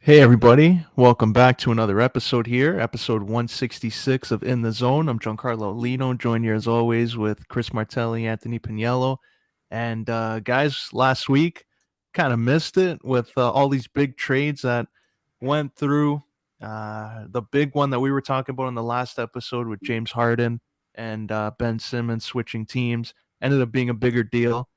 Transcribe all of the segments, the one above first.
Hey everybody, welcome back to another episode here, episode 166 of In the Zone. I'm Giancarlo Aulino, joined here as always with Chris Martelli, Anthony Pagniello. And guys, last week kind of missed it with all these big trades that went through. The big one that we were talking about in the last episode with James Harden and Ben Simmons switching teams ended up being a bigger deal.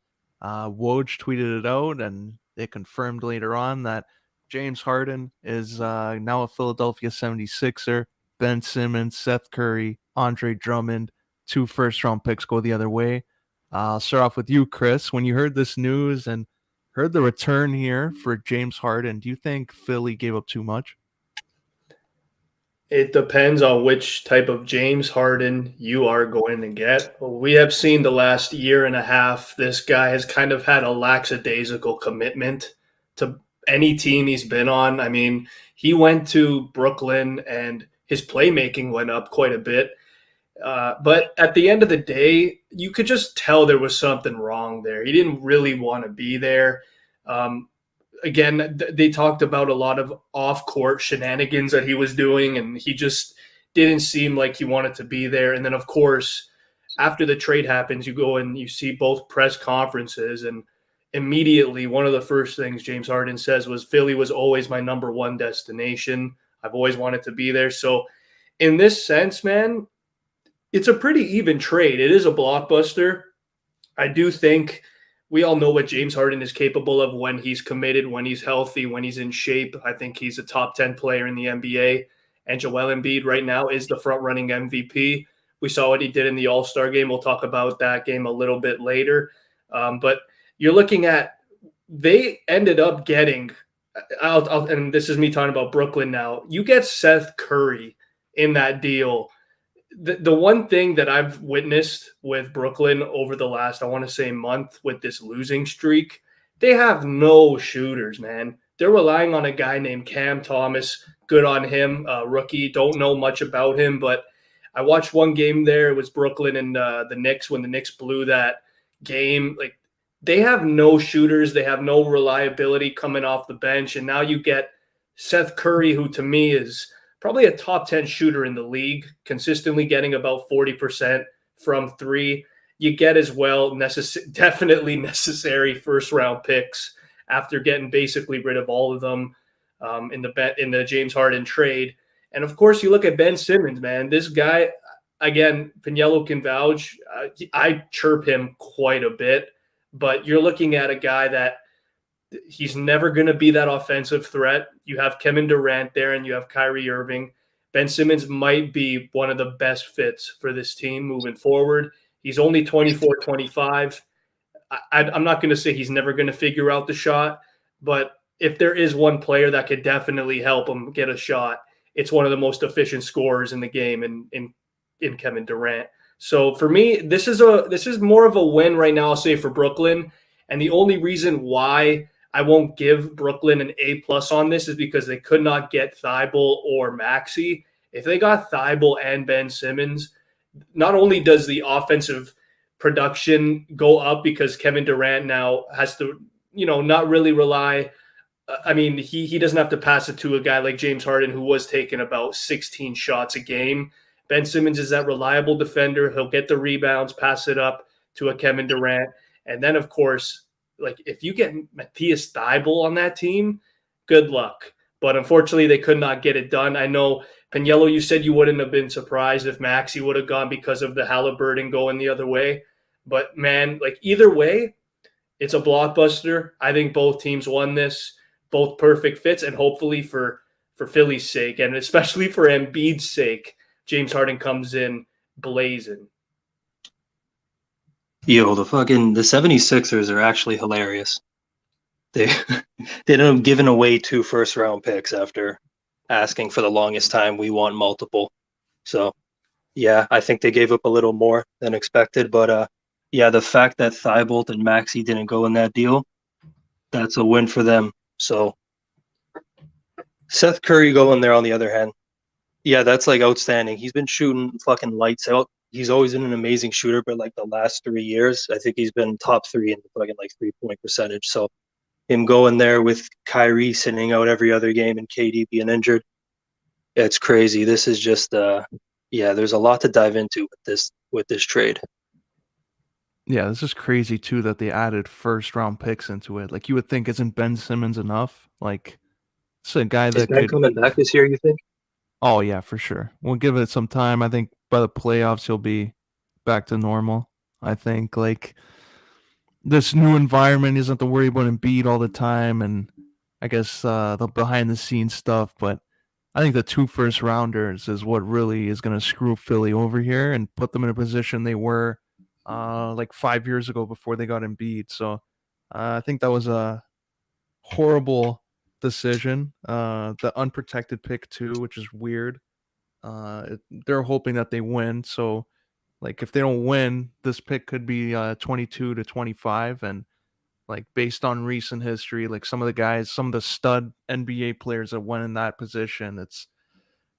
Woj tweeted it out and it confirmed later on that James Harden is now a Philadelphia 76er. Ben Simmons, Seth Curry, Andre Drummond, 2 first-round picks go the other way. I'll start off with you, Chris. When you heard this news and heard the return here for James Harden, do you think Philly gave up too much? It depends on which type of James Harden you are going to get. We have seen the last year and a half, this guy has kind of had a lackadaisical commitment to any team he's been on. I mean, he went to Brooklyn and his playmaking went up quite a bit. But at the end of the day, you could just tell there was something wrong there. He didn't really want to be there. Again, they talked about a lot of off-court shenanigans that he was doing, and he just didn't seem like he wanted to be there. And then, of course, after the trade happens, you go and you see both press conferences, and immediately one of the first things James Harden says was, Philly was always my number one destination. I've always wanted to be there. So in this sense, man, it's a pretty even trade. It is a blockbuster. I do think we all know what James Harden is capable of when he's committed, when he's healthy, when he's in shape. I think he's a top 10 player in the NBA. And Joel Embiid right now is the front-running MVP. We saw what he did in the All-Star game. We'll talk about that game a little bit later. But you're looking at they ended up getting and this is me talking about Brooklyn now. You get Seth Curry in that deal. The one thing that I've witnessed with Brooklyn over the last, I want to say, month with this losing streak, they have no shooters, man. They're relying on a guy named Cam Thomas. Good on him, rookie. Don't know much about him, but I watched one game there. It was Brooklyn and the Knicks when the Knicks blew that game. Like, they have no shooters. They have no reliability coming off the bench. And now you get Seth Curry, who to me is probably a top 10 shooter in the league, consistently getting about 40% from three. You get as well definitely necessary first-round picks after getting basically rid of all of them in the James Harden trade. And, of course, you look at Ben Simmons, man. This guy, again, Pagniello can vouch. I chirp him quite a bit. But you're looking at a guy that he's never going to be that offensive threat. You have Kevin Durant there and you have Kyrie Irving. Ben Simmons might be one of the best fits for this team moving forward. He's only 24, 25. I'm not going to say he's never going to figure out the shot, but if there is one player that could definitely help him get a shot, it's one of the most efficient scorers in the game in Kevin Durant. So for me, this is more of a win right now, I'll say, for Brooklyn. And the only reason why I won't give Brooklyn an A+ on this is because they could not get Thibault or Maxey. If they got Thibault and Ben Simmons, not only does the offensive production go up because Kevin Durant now has to, not really rely. I mean, he doesn't have to pass it to a guy like James Harden, who was taking about 16 shots a game. Ben Simmons is that reliable defender. He'll get the rebounds, pass it up to a Kevin Durant. And then, of course, like if you get Matthias Thybulle on that team, good luck. But unfortunately, they could not get it done. I know, Pagniello, you said you wouldn't have been surprised if Maxey would have gone because of the Halliburton going the other way. But, man, like either way, it's a blockbuster. I think both teams won this, both perfect fits, and hopefully for Philly's sake, and especially for Embiid's sake, James Harden comes in blazing. Yo, the 76ers are actually hilarious. They ended up giving away 2 first-round picks after asking for the longest time, we want multiple. So, yeah, I think they gave up a little more than expected. But, yeah, the fact that Thibault and Maxey didn't go in that deal, that's a win for them. So, Seth Curry going there on the other hand. Yeah, that's like outstanding. He's been shooting fucking lights out. He's always been an amazing shooter, but like the last 3 years, I think he's been top 3 in the fucking like 3-point percentage. So him going there with Kyrie sitting out every other game and KD being injured. It's crazy. This is just there's a lot to dive into with this trade. Yeah, this is crazy too that they added first round picks into it. Like you would think, isn't Ben Simmons enough? Like it's a guy Is that Ben could. coming back this year, you think? Oh yeah, for sure. We'll give it some time. I think by the playoffs he'll be back to normal. I think like this new environment, he doesn't have to worry about Embiid all the time, and I guess the behind the scenes stuff. But I think the 2 first rounders is what really is going to screw Philly over here and put them in a position they were like 5 years ago before they got Embiid. So I think that was a horrible decision. The unprotected pick too, which is weird. They're hoping that they win. So like if they don't win, this pick could be 22 to 25, and like based on recent history, like some of the guys, some of the stud NBA players that went in that position, it's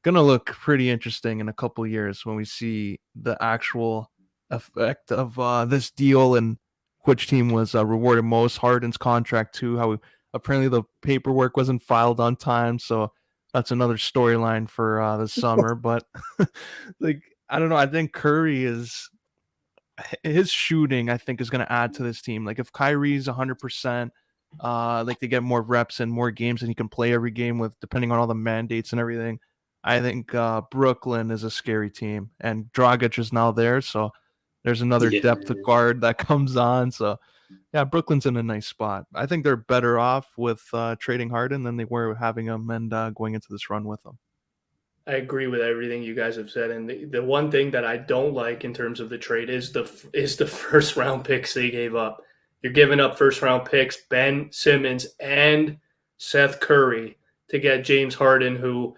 gonna look pretty interesting in a couple years when we see the actual effect of this deal and which team was rewarded most. Harden's contract too, how apparently the paperwork wasn't filed on time, so that's another storyline for the summer. But like I don't know, I think Curry is his shooting, I think, is going to add to this team. Like if Kyrie's 100%, like they get more reps and more games, and he can play every game with depending on all the mandates and everything. I think Brooklyn is a scary team, and Dragic is now there, so there's another Yeah. depth of guard that comes on. So yeah, Brooklyn's in a nice spot. I think they're better off with trading Harden than they were having him and going into this run with him. I agree with everything you guys have said, and the one thing that I don't like in terms of the trade is the first round picks they gave up. You're giving up first round picks, Ben Simmons and Seth Curry, to get James Harden, who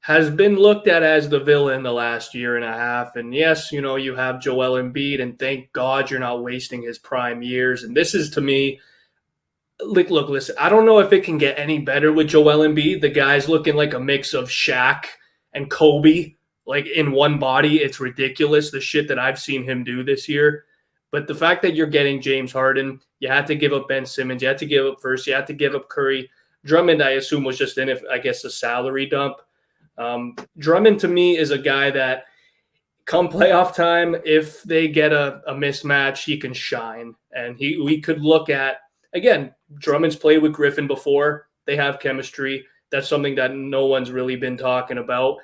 has been looked at as the villain the last year and a half. And yes, you have Joel Embiid, and thank God you're not wasting his prime years. And this is, to me, like, look, listen, I don't know if it can get any better with Joel Embiid. The guy's looking like a mix of Shaq and Kobe, like in one body. It's ridiculous, the shit that I've seen him do this year. But the fact that you're getting James Harden, you had to give up Ben Simmons, you had to give up first, you had to give up Curry. Drummond, I assume, was just in it, I guess, a salary dump. Drummond, to me, is a guy that come playoff time, if they get a mismatch, he can shine. And we could look at, again, Drummond's played with Griffin before. They have chemistry. That's something that no one's really been talking about.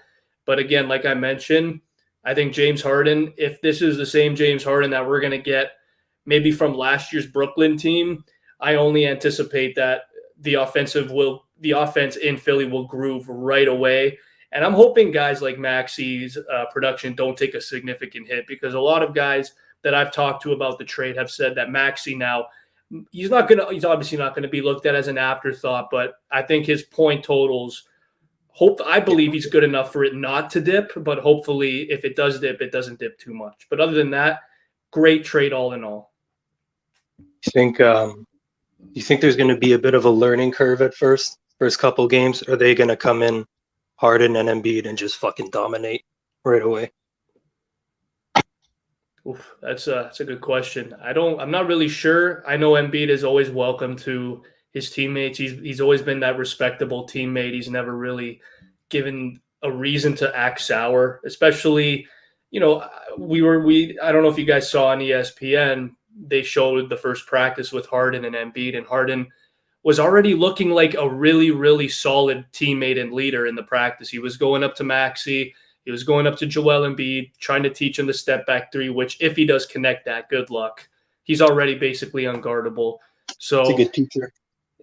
But again, like I mentioned, I think James Harden, if this is the same James Harden that we're going to get maybe from last year's Brooklyn team, I only anticipate that the offense in Philly will groove right away. And I'm hoping guys like Maxi's production don't take a significant hit, because a lot of guys that I've talked to about the trade have said that Maxi now, he's obviously not going to be looked at as an afterthought, but I think his point totals, I believe he's good enough for it not to dip, but hopefully if it does dip, it doesn't dip too much. But other than that, great trade all in all. You think there's going to be a bit of a learning curve at first couple games? Are they going to come in Harden and Embiid and just fucking dominate right away? Oof, that's a good question. I'm not really sure. I know Embiid is always welcome to his teammates. He's always been that respectable teammate. He's never really given a reason to act sour, especially, I don't know if you guys saw on ESPN, they showed the first practice with Harden and Embiid, and Harden was already looking like a really, really solid teammate and leader in the practice. He was going up to Maxi. He was going up to Joel Embiid, trying to teach him the step back three, which if he does connect that, good luck. He's already basically unguardable. So, it's a good teacher.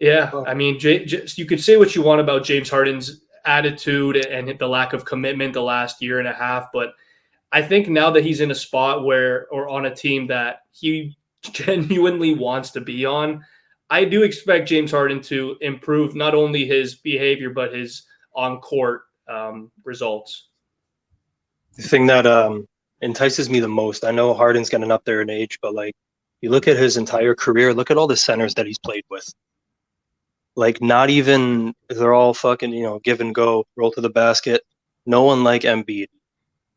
Yeah, I mean, you could say what you want about James Harden's attitude and the lack of commitment the last year and a half, but I think now that he's in a spot or on a team that he genuinely wants to be on, I do expect James Harden to improve not only his behavior, but his on-court results. The thing that entices me the most, I know Harden's getting up there in age, but like you look at his entire career, look at all the centers that he's played with. Like not even, they're all fucking, give and go, roll to the basket. No one like Embiid.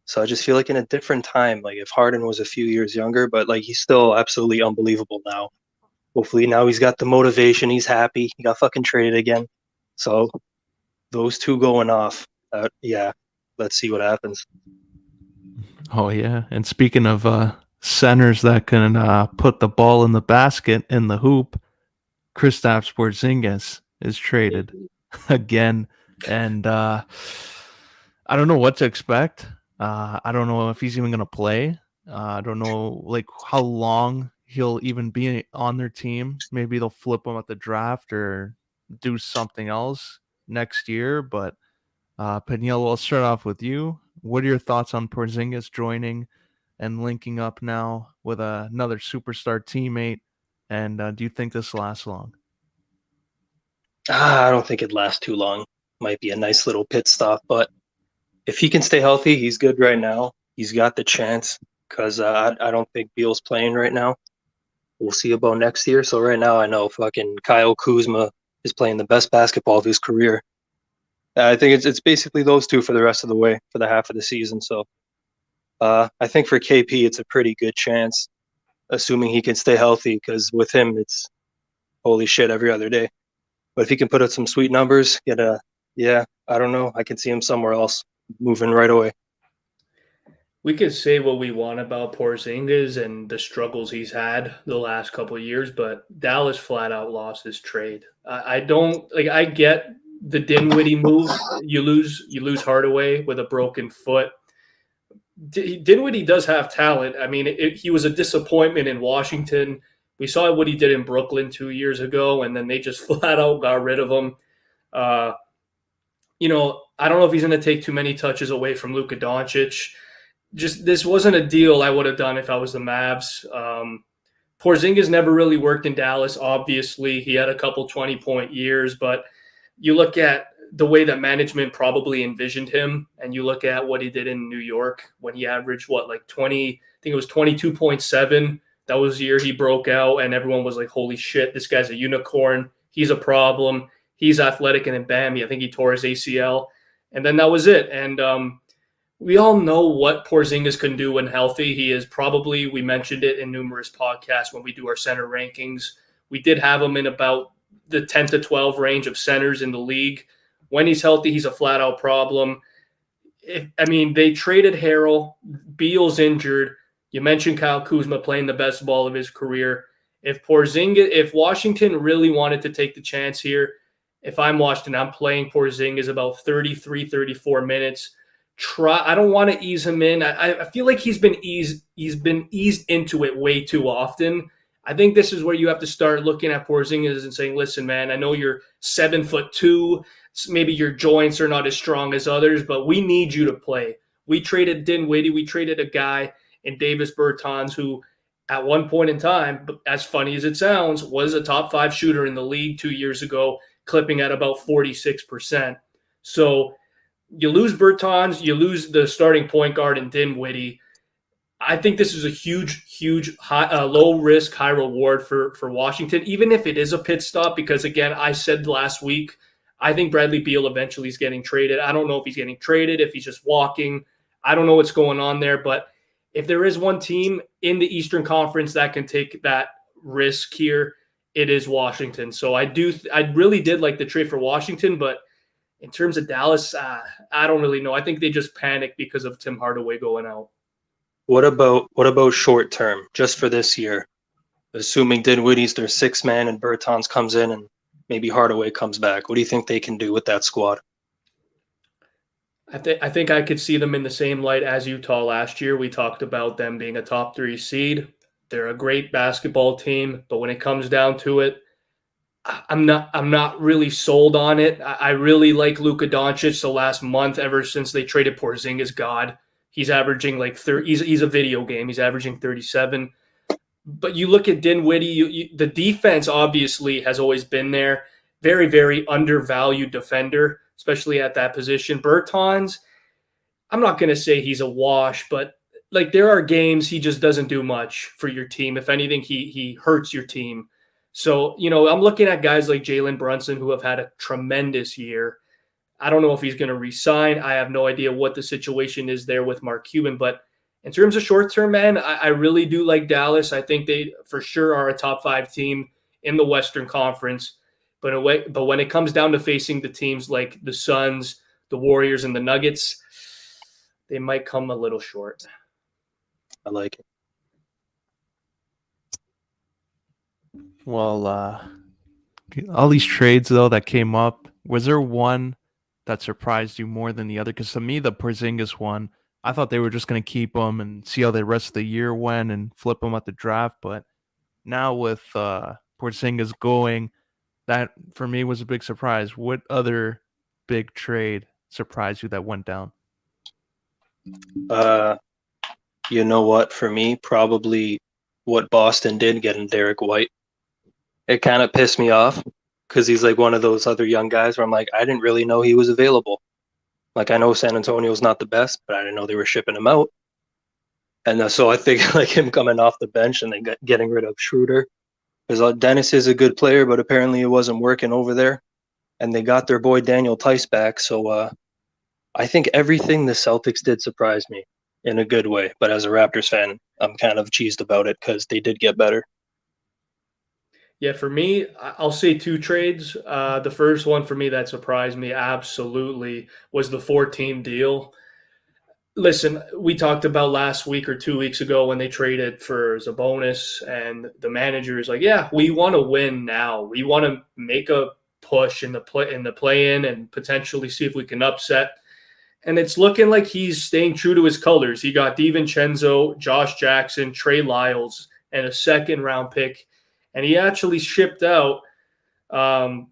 So I just feel like in a different time, like if Harden was a few years younger, but like he's still absolutely unbelievable now. Hopefully now he's got the motivation. He's happy. He got fucking traded again. So those two going off. Yeah, let's see what happens. Oh yeah, and speaking of centers that can put the ball in the basket in the hoop, Kristaps Porzingis is traded again, and I don't know what to expect. I don't know if he's even going to play. I don't know like how long he'll even be on their team. Maybe they'll flip him at the draft or do something else next year. But Pagniello, I'll start off with you. What are your thoughts on Porzingis joining and linking up now with another superstar teammate? And do you think this lasts long? I don't think it'd last too long. Might be a nice little pit stop, but if he can stay healthy, he's good right now. He's got the chance because I don't think Beal's playing right now. We'll see about next year. So right now, I know fucking Kyle Kuzma is playing the best basketball of his career. I think it's basically those two for the rest of the way for the half of the season. So I think for KP, it's a pretty good chance, assuming he can stay healthy. Because with him, it's holy shit every other day. But if he can put up some sweet numbers, I don't know. I can see him somewhere else moving right away. We could say what we want about Porzingis and the struggles he's had the last couple of years, but Dallas flat out lost his trade. I don't like. I get the Dinwiddie move. You lose Hardaway with a broken foot. Dinwiddie does have talent. I mean, he was a disappointment in Washington. We saw what he did in Brooklyn 2 years ago, and then they just flat out got rid of him. I don't know if he's going to take too many touches away from Luka Doncic. Just this wasn't a deal I would have done if I was the Mavs. Porzingis never really worked in Dallas. Obviously, he had a couple 20-point years, but you look at the way that management probably envisioned him, and you look at what he did in New York when he averaged like 20. I think it was 22.7. That was the year he broke out, and everyone was like, "Holy shit, this guy's a unicorn. He's a problem. He's athletic." And then bam, I think he tore his ACL, and then that was it. And we all know what Porzingis can do when healthy. He is probably, we mentioned it in numerous podcasts when we do our center rankings. We did have him in about the 10 to 12 range of centers in the league. When he's healthy, he's a flat-out problem. They traded Harrell. Beal's injured. You mentioned Kyle Kuzma playing the best ball of his career. If Washington really wanted to take the chance here, if I'm Washington, I'm playing Porzingis about 33, 34 minutes. I don't want to ease him in. I feel like he's been eased into it way too often. I think this is where you have to start looking at Porzingis and saying, listen, man, I know you're 7'2". Maybe your joints are not as strong as others, but we need you to play. We traded Dinwiddie. We traded a guy in Davis Bertans who at one point in time, as funny as it sounds, was a top 5 shooter in the league 2 years ago, clipping at about 46%. So you lose Bertans, you lose the starting point guard in Dinwiddie. I think this is a huge low risk, high reward for Washington, even if it is a pit stop, because again, I said last week, I think Bradley Beal eventually is getting traded. I don't know if he's getting traded, if he's just walking. I don't know what's going on there, but if there is one team in the Eastern Conference that can take that risk here, it is Washington. So I really did like the trade for Washington, but in terms of Dallas, I don't really know. I think they just panicked because of Tim Hardaway going out. What about short term, just for this year? Assuming Dinwiddie's their 6th man and Bertans comes in and maybe Hardaway comes back. What do you think they can do with that squad? I think I could see them in the same light as Utah last year. We talked about them being a top 3 seed. They're a great basketball team, but when it comes down to it, I'm not really sold on it. I really like Luka Doncic the last month, ever since they traded Porzingis. God, he's averaging like 30. He's a video game. He's averaging 37. But you look at Dinwiddie, the defense obviously has always been there. Very, very undervalued defender, especially at that position. Bertans, I'm not going to say he's a wash, but like there are games he just doesn't do much for your team. If anything, he hurts your team. So, I'm looking at guys like Jalen Brunson who have had a tremendous year. I don't know if he's going to resign. I have no idea what the situation is there with Mark Cuban. But in terms of short-term, man, I really do like Dallas. I think they for sure are a top 5 team in the Western Conference. But when it comes down to facing the teams like the Suns, the Warriors, and the Nuggets, they might come a little short. I like it. Well, all these trades though that came up, was there one that surprised you more than the other? Because to me, the Porzingis one, I thought they were just going to keep him and see how the rest of the year went and flip him at the draft. But now with Porzingis going, that for me was a big surprise. What other big trade surprised you that went down? You know what? For me, probably what Boston did getting Derek White. It kind of pissed me off because he's like one of those other young guys where I'm like, I didn't really know he was available. Like, I know San Antonio's not the best, but I didn't know they were shipping him out. And so I think like him coming off the bench and then getting rid of Schroeder. Because Dennis is a good player, but apparently it wasn't working over there. And they got their boy Daniel Tice back. So I think everything the Celtics did surprised me in a good way. But as a Raptors fan, I'm kind of cheesed about it because they did get better. Yeah, for me, I'll say two trades. The first one for me that surprised me absolutely was the 4-team deal. Listen, we talked about last week or 2 weeks ago when they traded for Sabonis, and the manager is like, "Yeah, we want to win now. We want to make a push in the play-in and potentially see if we can upset." And it's looking like he's staying true to his colors. He got DiVincenzo, Josh Jackson, Trey Lyles, and a second-round pick. And he actually shipped out Marvin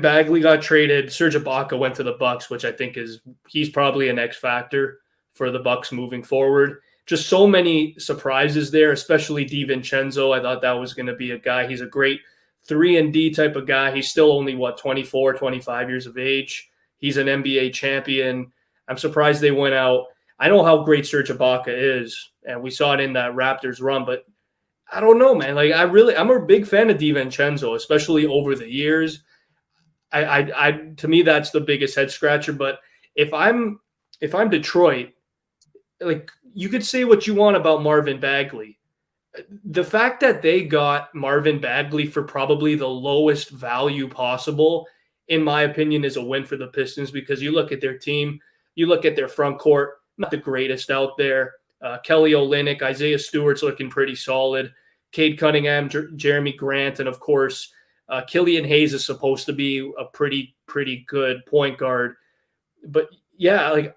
Bagley got traded. Serge Ibaka went to the Bucks, which I think he's probably an X factor for the Bucks moving forward. Just so many surprises there, especially DiVincenzo. I thought that was going to be a guy. He's a great 3-and-D type of guy. He's still only, 24, 25 years of age. He's an NBA champion. I'm surprised they went out. I know how great Serge Ibaka is, and we saw it in that Raptors run, but I don't know, man. Like I'm a big fan of DiVincenzo, especially over the years. To me, that's the biggest head scratcher. But if I'm Detroit, like you could say what you want about Marvin Bagley. The fact that they got Marvin Bagley for probably the lowest value possible, in my opinion, is a win for the Pistons because you look at their team, you look at their front court, not the greatest out there. Kelly Olynyk, Isaiah Stewart's looking pretty solid. Cade Cunningham, Jeremy Grant, and of course, Killian Hayes is supposed to be a pretty good point guard. But yeah, like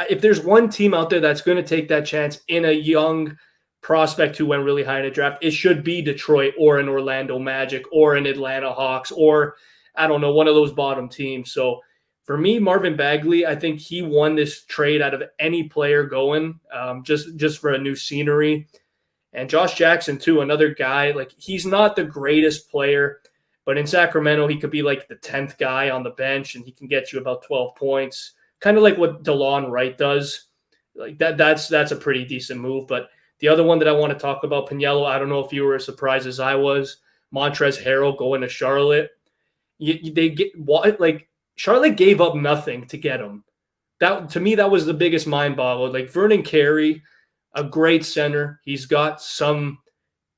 if there's one team out there that's going to take that chance in a young prospect who went really high in a draft, it should be Detroit or an Orlando Magic or an Atlanta Hawks or, I don't know, one of those bottom teams. So for me, Marvin Bagley, I think he won this trade out of any player going, just for a new scenery. And Josh Jackson, too, another guy, like he's not the greatest player, but in Sacramento, he could be like the 10th guy on the bench and he can get you about 12 points, kind of like what DeLon Wright does. Like that's a pretty decent move. But the other one that I want to talk about, Pagniello, I don't know if you were as surprised as I was, Montrezl Harrell going to Charlotte. Charlotte gave up nothing to get him. That to me, that was the biggest mind boggle. Like Vernon Carey, a great center. He's got some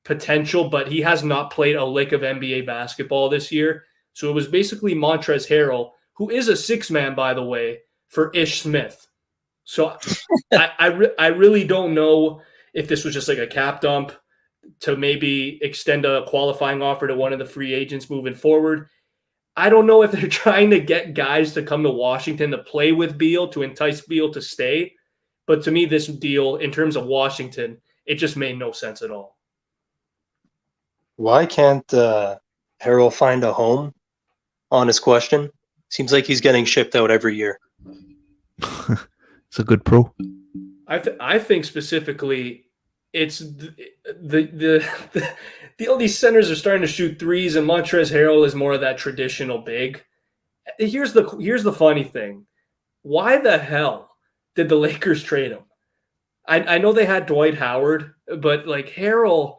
potential, but he has not played a lick of NBA basketball this year. So it was basically Montrezl Harrell, who is a six-man, by the way, for Ish Smith. So I really don't know if this was just like a cap dump to maybe extend a qualifying offer to one of the free agents moving forward. I don't know if they're trying to get guys to come to Washington to play with Beal, to entice Beal to stay. But to me, this deal, in terms of Washington, it just made no sense at all. Why can't Harrell find a home? Honest question. Seems like he's getting shipped out every year. It's a good pro. I think specifically, it's all these centers are starting to shoot threes, and Montrezl Harrell is more of that traditional big. Here's the funny thing: why the hell did the Lakers trade him? I know they had Dwight Howard, but like Harrell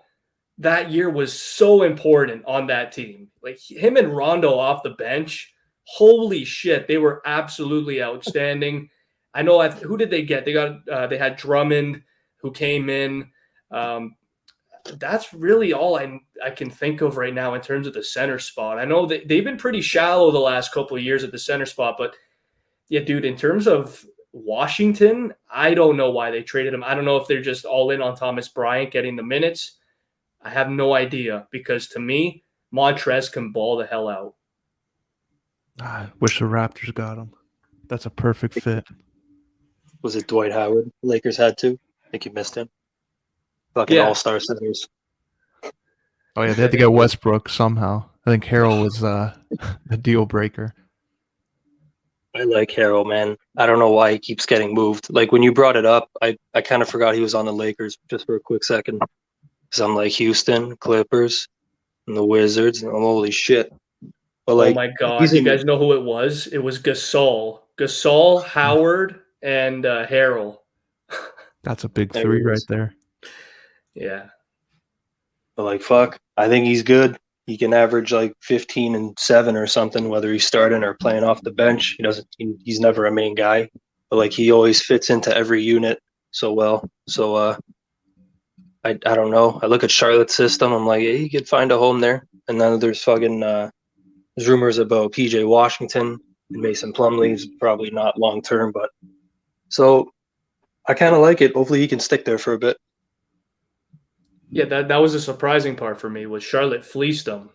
that year was so important on that team. Like him and Rondo off the bench, holy shit, they were absolutely outstanding. I know who did they get? They had Drummond, who came in. that's really all I can think of right now in terms of the center spot. I know that they've been pretty shallow the last couple of years at the center spot, but yeah, dude, in terms of Washington, I don't know why they traded him. I don't know if they're just all in on Thomas Bryant getting the minutes. I have no idea because to me, Montrez can ball the hell out. I wish the Raptors got him. That's a perfect fit. Was it Dwight Howard? Lakers had to. I think you missed him. Fucking Yeah. all-star centers. Oh yeah, they had to get Westbrook somehow. I think Harrell was a deal breaker. I like Harrell, man. I don't know why he keeps getting moved. Like when you brought it up, I kind of forgot he was on the Lakers just for a quick second. Because I'm like Houston, Clippers, and the Wizards, and holy shit. But like, Oh my God. he's You in. guys know who it was? It was Gasol. Gasol, Howard, and Harrell. That's a big There three he right is. there. Yeah. But like, fuck, I think he's good. He can average like 15 and 7 or something, whether he's starting or playing off the bench. He doesn't. He's never a main guy, but like he always fits into every unit so well. So I don't know. I look at Charlotte's system. I'm like, yeah, he could find a home there. And then there's fucking there's rumors about PJ Washington and Mason Plumlee's probably not long term, but so I kind of like it. Hopefully he can stick there for a bit. Yeah, that was a surprising part for me was Charlotte fleeced him.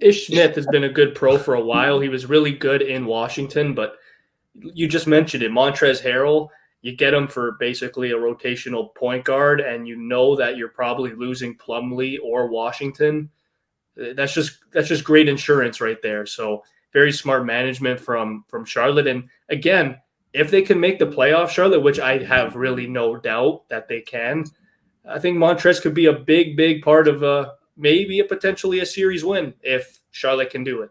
Ish Smith has been a good pro for a while. He was really good in Washington, but you just mentioned it, Montrezl Harrell. You get him for basically a rotational point guard, and you know that you're probably losing Plumlee or Washington. That's just great insurance right there. So very smart management from Charlotte. And again, if they can make the playoff, Charlotte, which I have really no doubt that they can, I think Montrez could be a big part of maybe potentially a series win if Charlotte can do it.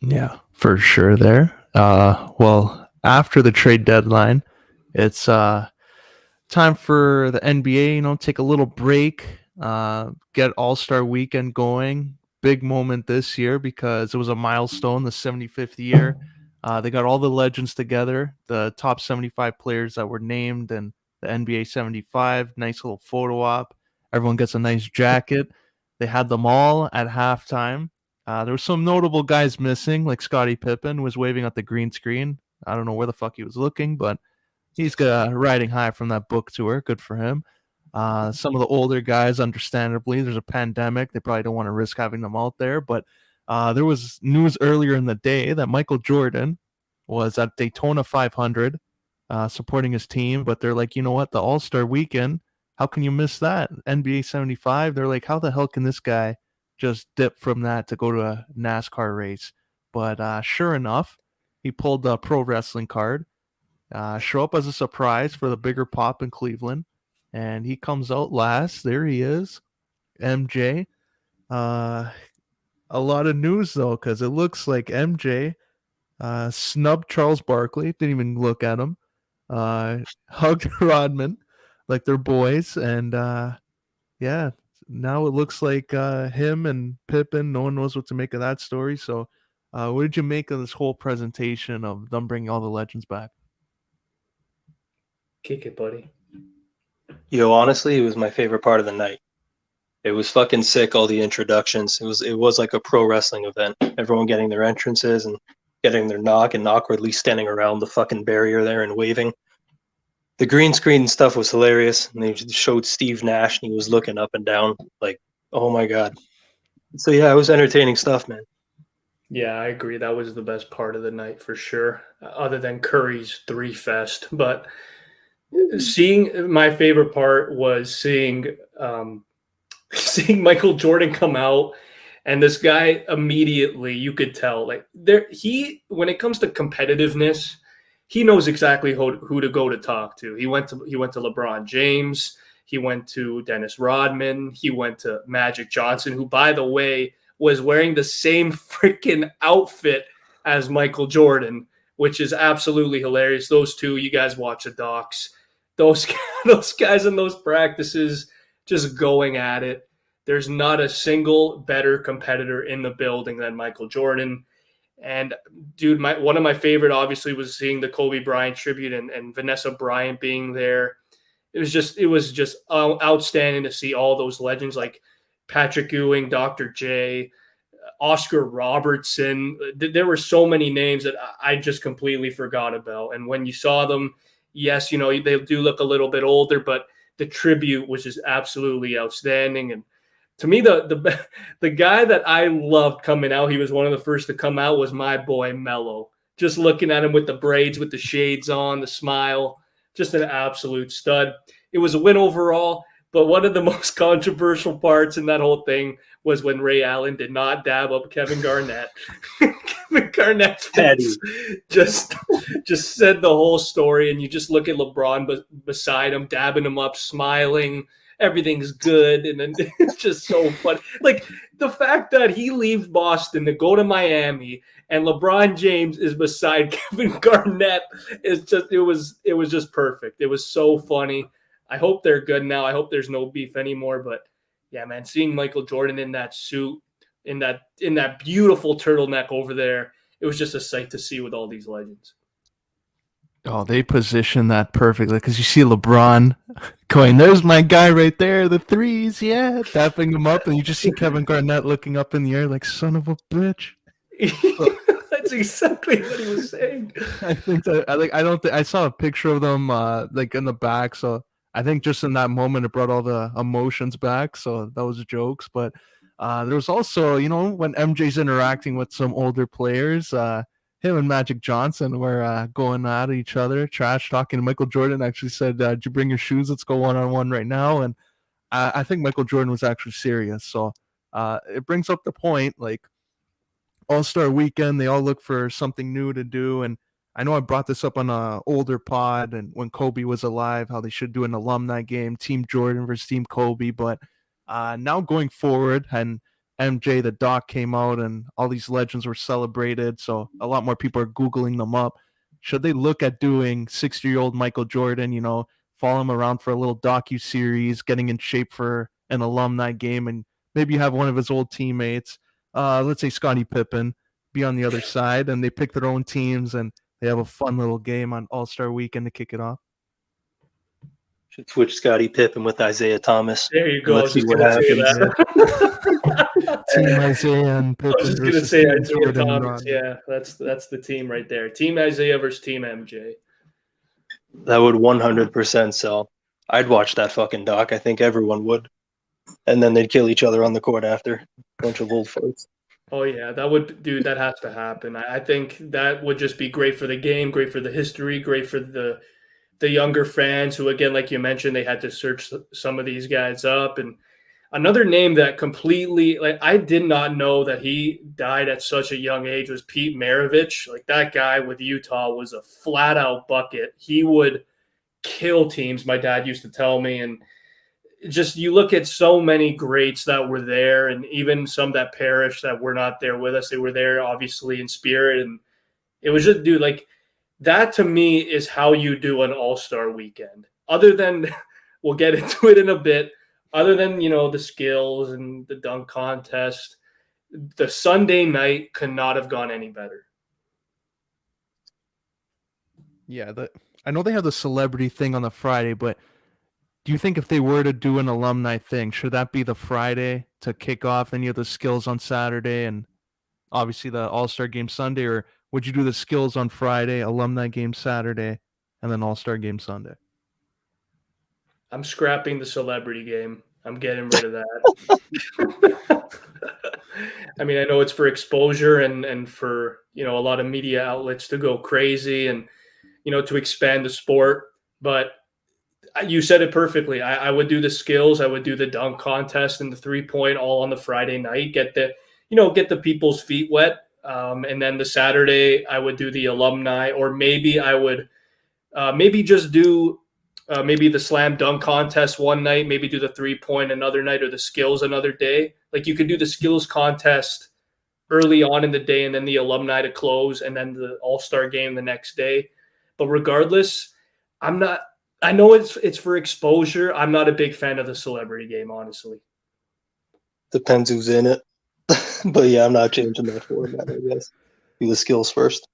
Yeah, for sure there. Well, after the trade deadline, it's time for the NBA, take a little break, get All-Star Weekend going. Big moment this year because it was a milestone, the 75th year. They got all the legends together, the top 75 players that were named and the NBA 75. Nice little photo op. Everyone gets a nice jacket. They had them all at halftime. There were some notable guys missing, like Scottie Pippen was waving at the green screen. I don't know where the fuck he was looking, but he's riding high from that book tour. Good for him. Some of the older guys, understandably, there's a pandemic. They probably don't want to risk having them out there. But there was news earlier in the day that Michael Jordan was at Daytona 500 supporting his team. But they're like, you know what? The All-Star Weekend, how can you miss that? NBA 75, they're like, how the hell can this guy just dip from that to go to a NASCAR race? But sure enough, he pulled the pro wrestling card. Show up as a surprise for the bigger pop in Cleveland, and he comes out last. There he is, MJ. A lot of news though, because it looks like MJ snubbed Charles Barkley. Didn't even look at him. Hugged Rodman like they're boys, and yeah. Now it looks like him and Pippen. No one knows what to make of that story. So, what did you make of this whole presentation of them bringing all the legends back? Kick it, buddy. Honestly, it was my favorite part of the night. It was fucking sick. All the introductions. It was like a pro wrestling event. Everyone getting their entrances and getting their knock and awkwardly standing around the fucking barrier there and waving. The green screen stuff was hilarious. And they showed Steve Nash and he was looking up and down like, oh my God. So yeah, it was entertaining stuff, man. Yeah, I agree. That was the best part of the night for sure, other than Curry's 3 fest. But seeing my favorite part was seeing seeing Michael Jordan come out, and this guy immediately you could tell like when it comes to competitiveness, he knows exactly who to go to talk to. He went to LeBron James, he went to Dennis Rodman, he went to Magic Johnson, who by the way was wearing the same freaking outfit as Michael Jordan, which is absolutely hilarious. Those two, you guys watch the docs. Those guys in those practices just going at it. There's not a single better competitor in the building than Michael Jordan. And dude, one of my favorite obviously was seeing the Kobe Bryant tribute and Vanessa Bryant being there. it was just outstanding to see all those legends like Patrick Ewing, Dr. J, Oscar Robertson. There were so many names that I just completely forgot about. And when you saw them, yes, they do look a little bit older, but the tribute was just absolutely outstanding. And to me, the guy that I loved coming out, he was one of the first to come out, was my boy Mello. Just looking at him with the braids, with the shades on, the smile, just an absolute stud. It was a win overall, but one of the most controversial parts in that whole thing was when Ray Allen did not dab up Kevin Garnett. Kevin Garnett's face just said the whole story, and you just look at LeBron beside him, dabbing him up, smiling. Everything's good, and then it's just so funny. Like the fact that he leaves Boston to go to Miami, and LeBron James is beside Kevin Garnett is just it was just perfect. It was so funny. I hope they're good now. I hope there's no beef anymore. But yeah, man, seeing Michael Jordan in that suit, in that beautiful turtleneck over there, it was just a sight to see with all these legends. Oh, they position that perfectly because you see LeBron going, there's my guy right there, the threes, yeah, tapping him up, and you just see Kevin Garnett looking up in the air like, son of a bitch. That's exactly what he was saying. I think I saw a picture of them like in the back, so I think just in that moment it brought all the emotions back. So that was jokes, but there was also, when MJ's interacting with some older players, him and Magic Johnson were going at each other, trash talking. Michael Jordan actually said, "Did you bring your shoes? Let's go 1-on-1 right now." And I think Michael Jordan was actually serious. So it brings up the point, like All-Star Weekend, they all look for something new to do. And I know I brought this up on an older pod, and when Kobe was alive, how they should do an alumni game, Team Jordan versus Team Kobe. But now going forward, and MJ, the doc came out and all these legends were celebrated. So a lot more people are Googling them up. Should they look at doing 60-year-old Michael Jordan, follow him around for a little docu-series, getting in shape for an alumni game, and maybe have one of his old teammates, let's say Scottie Pippen, be on the other side, and they pick their own teams and they have a fun little game on All-Star Weekend to kick it off? Should switch Scottie Pippen with Isaiah Thomas. There you go. Let's see what happens. Team Isaiah and Pippen. I was just going to say Isaiah Thomas. Yeah, that's the team right there. Team Isaiah versus Team MJ. That would 100% sell. I'd watch that fucking doc. I think everyone would. And then they'd kill each other on the court after. Bunch of old folks. Oh, yeah. That has to happen. I think that would just be great for the game, great for the history, great for the younger fans who, again, like you mentioned, they had to search some of these guys up. And another name that completely, I did not know that he died at such a young age was Pete Maravich. Like, that guy with Utah was a flat out bucket. He would kill teams, my dad used to tell me. And just, you look at so many greats that were there, and even some that perished that were not there with us. They were there obviously in spirit. And it was just, dude, like, that to me is how you do an All-Star Weekend. Other than, we'll get into it in a bit, other than, the skills and the dunk contest, the Sunday night could not have gone any better. Yeah, I know they have the celebrity thing on the Friday, but do you think if they were to do an alumni thing, should that be the Friday to kick off any of the skills on Saturday and obviously the All-Star Game Sunday, or would you do the skills on Friday, alumni game Saturday, and then All-Star Game Sunday? I'm scrapping the celebrity game. I'm getting rid of that. I mean, I know it's for exposure and for, a lot of media outlets to go crazy and, to expand the sport. But you said it perfectly. I would do the skills. I would do the dunk contest and the 3-point all on the Friday night. Get the people's feet wet. And then the Saturday I would do the alumni, or maybe I would maybe just do maybe the slam dunk contest one night, maybe do the 3-point another night, or the skills another day. Like, you could do the skills contest early on in the day and then the alumni to close and then the All-Star game the next day. But regardless, I know it's for exposure. I'm not a big fan of the celebrity game, honestly. Depends who's in it. But yeah, I'm not changing that format, I guess. Do the skills first.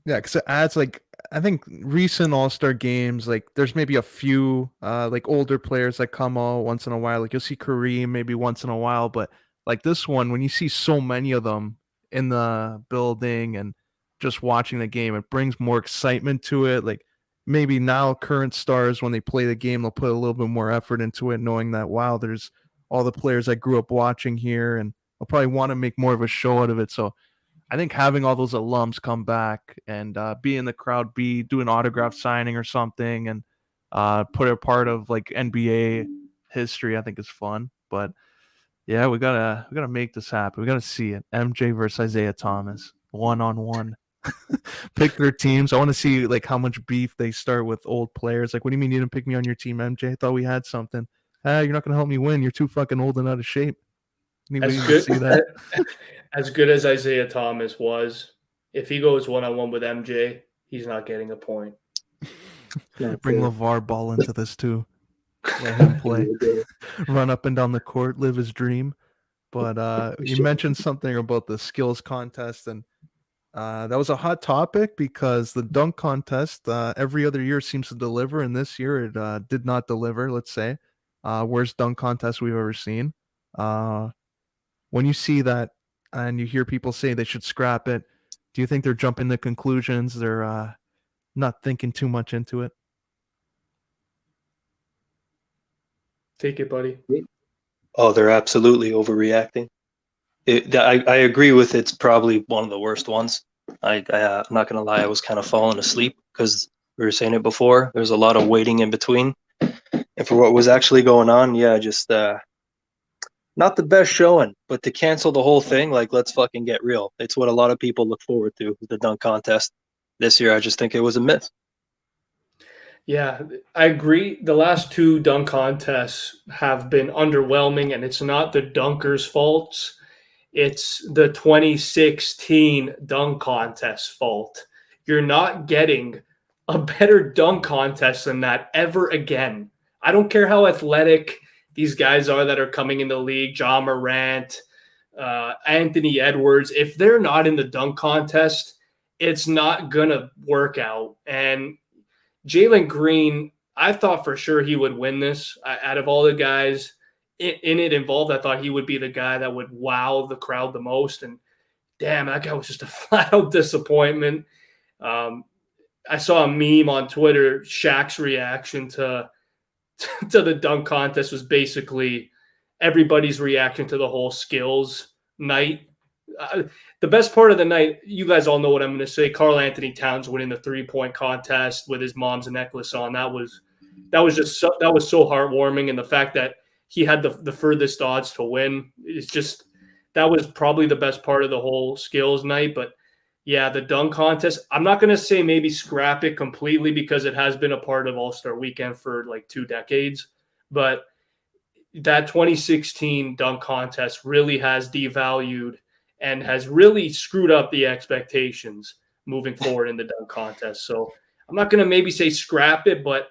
Yeah, because it adds, like, I think recent All-Star games, like there's maybe a few like older players that come out once in a while. Like you'll see Kareem maybe once in a while, but like this one, when you see so many of them in the building and just watching the game, it brings more excitement to it. Like maybe now current stars, when they play the game, they'll put a little bit more effort into it, knowing that wow, there's all the players I grew up watching here, and they'll probably want to make more of a show out of it. So I think having all those alums come back and be in the crowd, do an autograph signing or something, and put a part of like NBA history, I think is fun. But yeah, we gotta make this happen. We gotta see it. MJ versus Isaiah Thomas, 1-on-1. Pick their teams. I want to see like how much beef they start with old players. Like, what do you mean you didn't pick me on your team, MJ? I thought we had something. Ah, you're not gonna help me win. You're too fucking old and out of shape. Anybody As need to good see that? as good as Isaiah Thomas was, if he goes 1-on-1 with MJ, he's not getting a point. Bring LeVar Ball into this too. Let him play. Run up and down the court, live his dream. But you mentioned something about the skills contest, and that was a hot topic because the dunk contest every other year seems to deliver, and this year it did not deliver. Let's say, worst dunk contest we've ever seen. Uh, when you see that and you hear people say they should scrap it, do you think they're jumping to conclusions? They're not thinking too much into it. Take it, buddy. Oh, they're absolutely overreacting. I agree with it's probably one of the worst ones. I'm not gonna lie, I was kind of falling asleep because we were saying it before. There's a lot of waiting in between, and for what was actually going on, yeah, just not the best showing. But to cancel the whole thing, like let's fucking get real. It's what a lot of people look forward to, the dunk contest. This year, I just think it was a miss. Yeah, I agree. The last two dunk contests have been underwhelming, and it's not the dunkers' faults. It's the 2016 dunk contest fault. You're not getting a better dunk contest than that ever again. I don't care how athletic these guys are that are coming in the league, Ja Morant, Anthony Edwards. If they're not in the dunk contest, it's not going to work out. And Jalen Green, I thought for sure he would win this. Out of all the guys in it involved, I thought he would be the guy that would wow the crowd the most. And damn, that guy was just a flat out disappointment. I saw a meme on Twitter. Shaq's reaction to the dunk contest was basically everybody's reaction to the whole skills night. The best part of the night, you guys all know what I'm going to say. Karl Anthony Towns winning the 3-point contest with his mom's necklace on. That was so heartwarming, and the fact that he had the furthest odds to win is just that was probably the best part of the whole skills night. But yeah, the dunk contest, I'm not going to say maybe scrap it completely because it has been a part of All-Star Weekend for like 2 decades, but that 2016 dunk contest really has devalued and has really screwed up the expectations moving forward in the dunk contest. So I'm not going to maybe say scrap it, but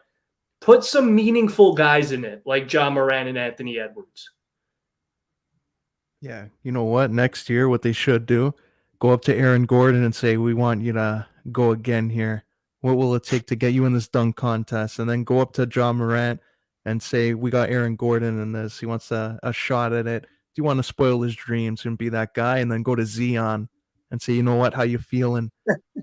put some meaningful guys in it, like Ja Morant and Anthony Edwards. Yeah, you know what? Next year, what they should do, go up to Aaron Gordon and say, "We want you to go again here. What will it take to get you in this dunk contest?" And then go up to John Morant and say, "We got Aaron Gordon in this. He wants a shot at it. Do you want to spoil his dreams and be that guy?" And then go to Zion and say, "You know what? How you feeling?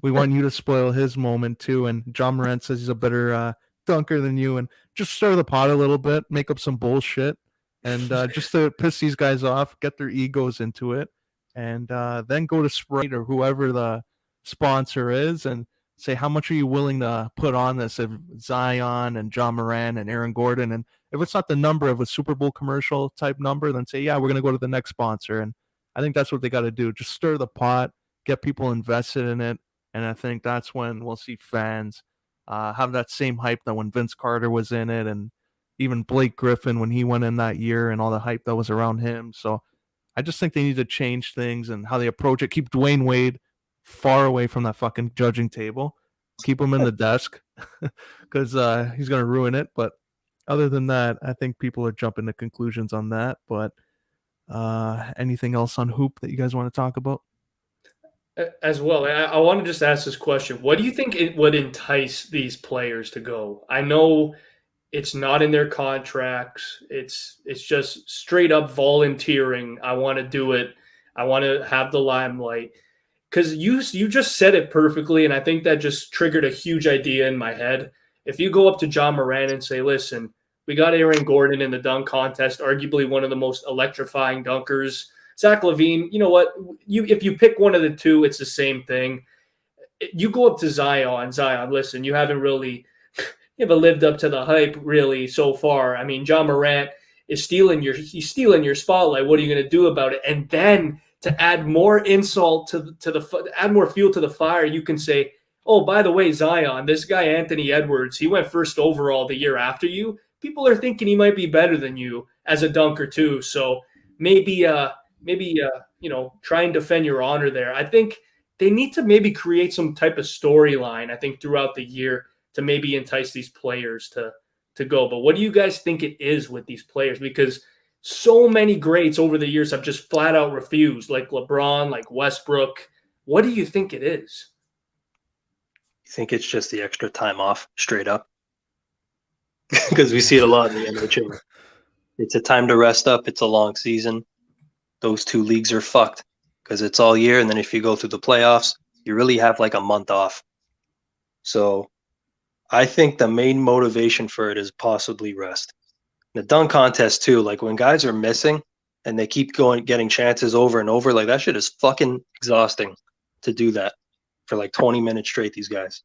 We want you to spoil his moment too." And John Morant says he's a better dunker than you, and just stir the pot a little bit, make up some bullshit, and just to piss these guys off, get their egos into it, and then go to Sprite or whoever the sponsor is and say, how much are you willing to put on this? If Zion and John Moran and Aaron Gordon, and if it's not the number of a Super Bowl commercial type number, then say, yeah, we're going to go to the next sponsor. And I think that's what they got to do. Just stir the pot, get people invested in it. And I think that's when we'll see fans have that same hype that when Vince Carter was in it, and even Blake Griffin when he went in that year, and all the hype that was around him. So I just think they need to change things and how they approach it. Keep Dwayne Wade far away from that fucking judging table. Keep him in the desk because he's going to ruin it. But other than that, I think people are jumping to conclusions on that. But anything else on hoop that you guys want to talk about? As well, I want to just ask this question. What do you think it would entice these players to go? I know it's not in their contracts. It's just straight up volunteering. I want to do it. I want to have the limelight. Because you just said it perfectly, and I think that just triggered a huge idea in my head. If you go up to John Moran and say, "Listen, we got Aaron Gordon in the dunk contest, arguably one of the most electrifying dunkers. Zach LaVine, you know what? You if you pick one of the two, it's the same thing. You go up to Zion. Listen, you haven't lived up to the hype really so far. I mean, John Morant is he's stealing your spotlight. What are you going to do about it?" And then to add more insult add more fuel to the fire, you can say, "Oh, by the way, Zion, this guy Anthony Edwards, he went first overall the year after you. People are thinking he might be better than you as a dunker too. So maybe try and defend your honor there." I think they need to maybe create some type of storyline. I think throughout the year to maybe entice these players to go. But what do you guys think it is with these players? Because so many greats over the years have just flat out refused, like LeBron, like Westbrook. What do you think it is? I think it's just the extra time off, straight up, because we see it a lot in the NHL. It's a time to rest up. It's a long season. Those two leagues are fucked because it's all year, and then if you go through the playoffs, you really have like a month off. So I think the main motivation for it is possibly rest. The dunk contest too, like when guys are missing and they keep getting chances over and over, like that shit is fucking exhausting to do that for like 20 minutes straight, these guys.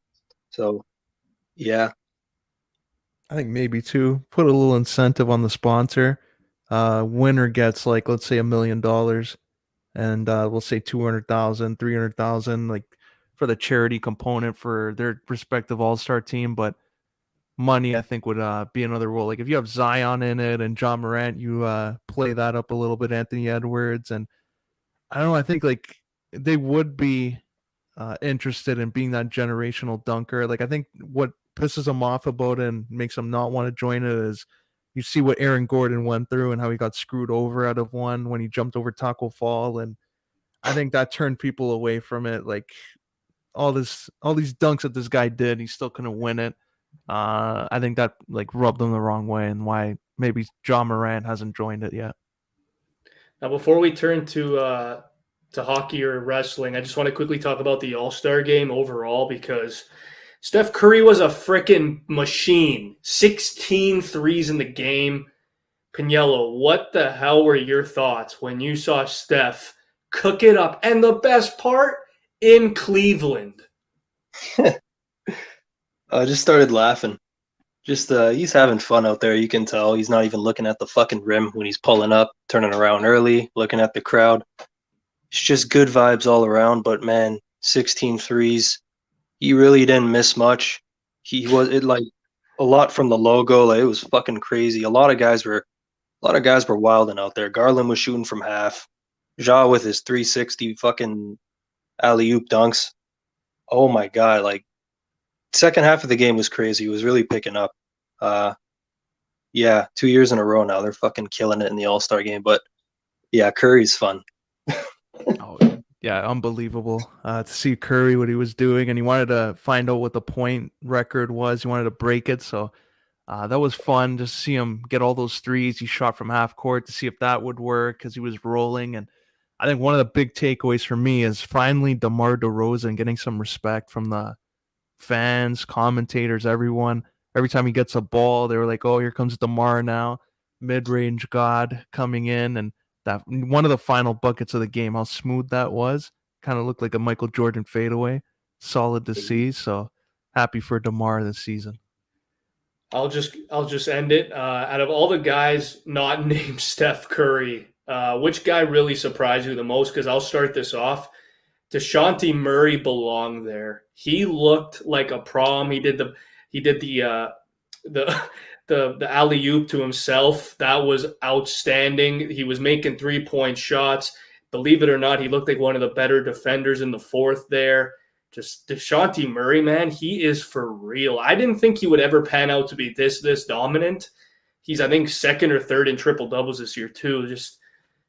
So yeah. I think maybe too, put a little incentive on the sponsor. Winner gets like, let's say $1 million, and we'll say 200,000, 300,000, like for the charity component for their respective all-star team. But money, I think, would be another role. Like if you have Zion in it and John Morant, you play that up a little bit, Anthony Edwards. And I don't know, I think like they would be interested in being that generational dunker. Like I think what pisses them off about it and makes them not want to join it is you see what Aaron Gordon went through and how he got screwed over out of one when he jumped over Taco Fall. And I think that turned people away from it. Like all these dunks that this guy did, he still couldn't win it. I think that like rubbed them the wrong way, and why maybe John Morant hasn't joined it yet. Now, before we turn to hockey or wrestling, I just want to quickly talk about the All-Star game overall because Steph Curry was a freaking machine. 16 threes in the game. Pagniello, what the hell were your thoughts when you saw Steph cook it up? And the best part, in Cleveland. I just started laughing. Just he's having fun out there. You can tell he's not even looking at the fucking rim when he's pulling up, turning around early, looking at the crowd. It's just good vibes all around. But man, 16 threes. He really didn't miss much. He was it like a lot from the logo. Like it was fucking crazy. A lot of guys were wilding out there. Garland was shooting from half. Ja with his 360 fucking alley-oop dunks. Oh my god, like second half of the game was crazy. It was really picking up. Yeah, 2 years in a row now. They're fucking killing it in the All-Star game. But yeah, Curry's fun. Oh, yeah, unbelievable to see Curry, what he was doing, and he wanted to find out what the point record was. He wanted to break it, so that was fun to see him get all those threes. He shot from half court to see if that would work because he was rolling. And I think one of the big takeaways for me is finally DeMar DeRozan getting some respect from the fans, commentators, everyone. Every time he gets a ball, they were like, "Oh, here comes DeMar now, mid-range god coming in." And that one of the final buckets of the game, how smooth that was, kind of looked like a Michael Jordan fadeaway. Solid to see. So happy for DeMar this season. I'll just end it. Out of all the guys not named Steph Curry, which guy really surprised you the most? Because I'll start this off. DeShonte Murray belonged there. He looked like a prom. He did the the the alley oop to himself. That was outstanding. He was making 3-point shots. Believe it or not, he looked like one of the better defenders in the fourth there. Just DeShonte Murray, man, he is for real. I didn't think he would ever pan out to be this dominant. He's, I think, second or third in triple doubles this year too. Just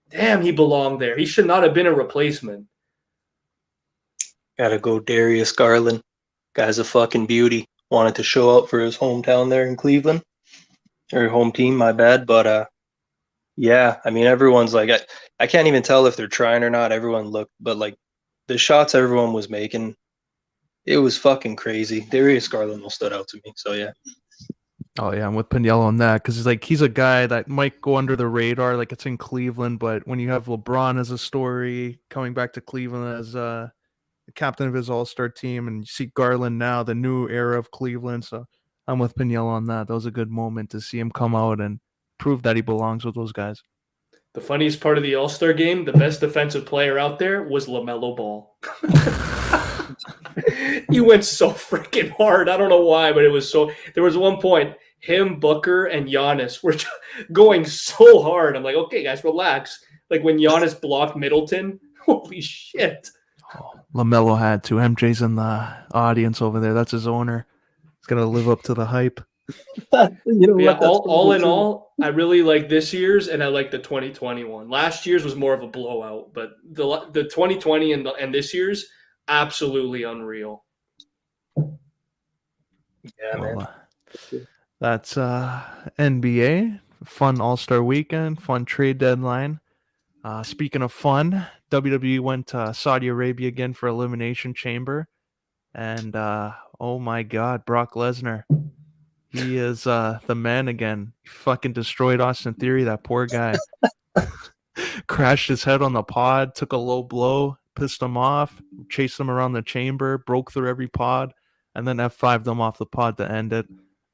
damn, he belonged there. He should not have been a replacement. Gotta go Darius Garland. Guy's a fucking beauty. Wanted to show up for his hometown there in Cleveland. Or home team, my bad. But yeah, I mean everyone's like I can't even tell if they're trying or not. Everyone looked, but like the shots everyone was making, it was fucking crazy. Darius Garland will stood out to me. So yeah. Oh yeah, I'm with Pagniello on that because he's a guy that might go under the radar, like it's in Cleveland. But when you have LeBron as a story coming back to Cleveland as the captain of his All-Star team, and you see Garland now, the new era of Cleveland. So I'm with Pagniello on that. That was a good moment to see him come out and prove that he belongs with those guys. The funniest part of the All-Star game, the best defensive player out there was LaMelo Ball. He went so freaking hard. I don't know why, but it was so. There was one point, him, Booker, and Giannis were going so hard. I'm like, okay, guys, relax. Like when Giannis blocked Middleton, holy shit. Oh, LaMelo had to. MJ's in the audience over there. That's his owner. He's got to live up to the hype. You know Yeah, what? That's all in true. all, I really like this year's, and I like the 2021. Last year's was more of a blowout, but the 2020 and this year's absolutely unreal. Yeah, man. Well, that's NBA. Fun All-Star weekend. Fun trade deadline. Speaking of fun, WWE went to Saudi Arabia again for Elimination Chamber. And oh my God, Brock Lesnar. He is the man again. He fucking destroyed Austin Theory, that poor guy. Crashed his head on the pod, took a low blow, pissed him off, chased him around the chamber, broke through every pod, and then F5'd them off the pod to end it.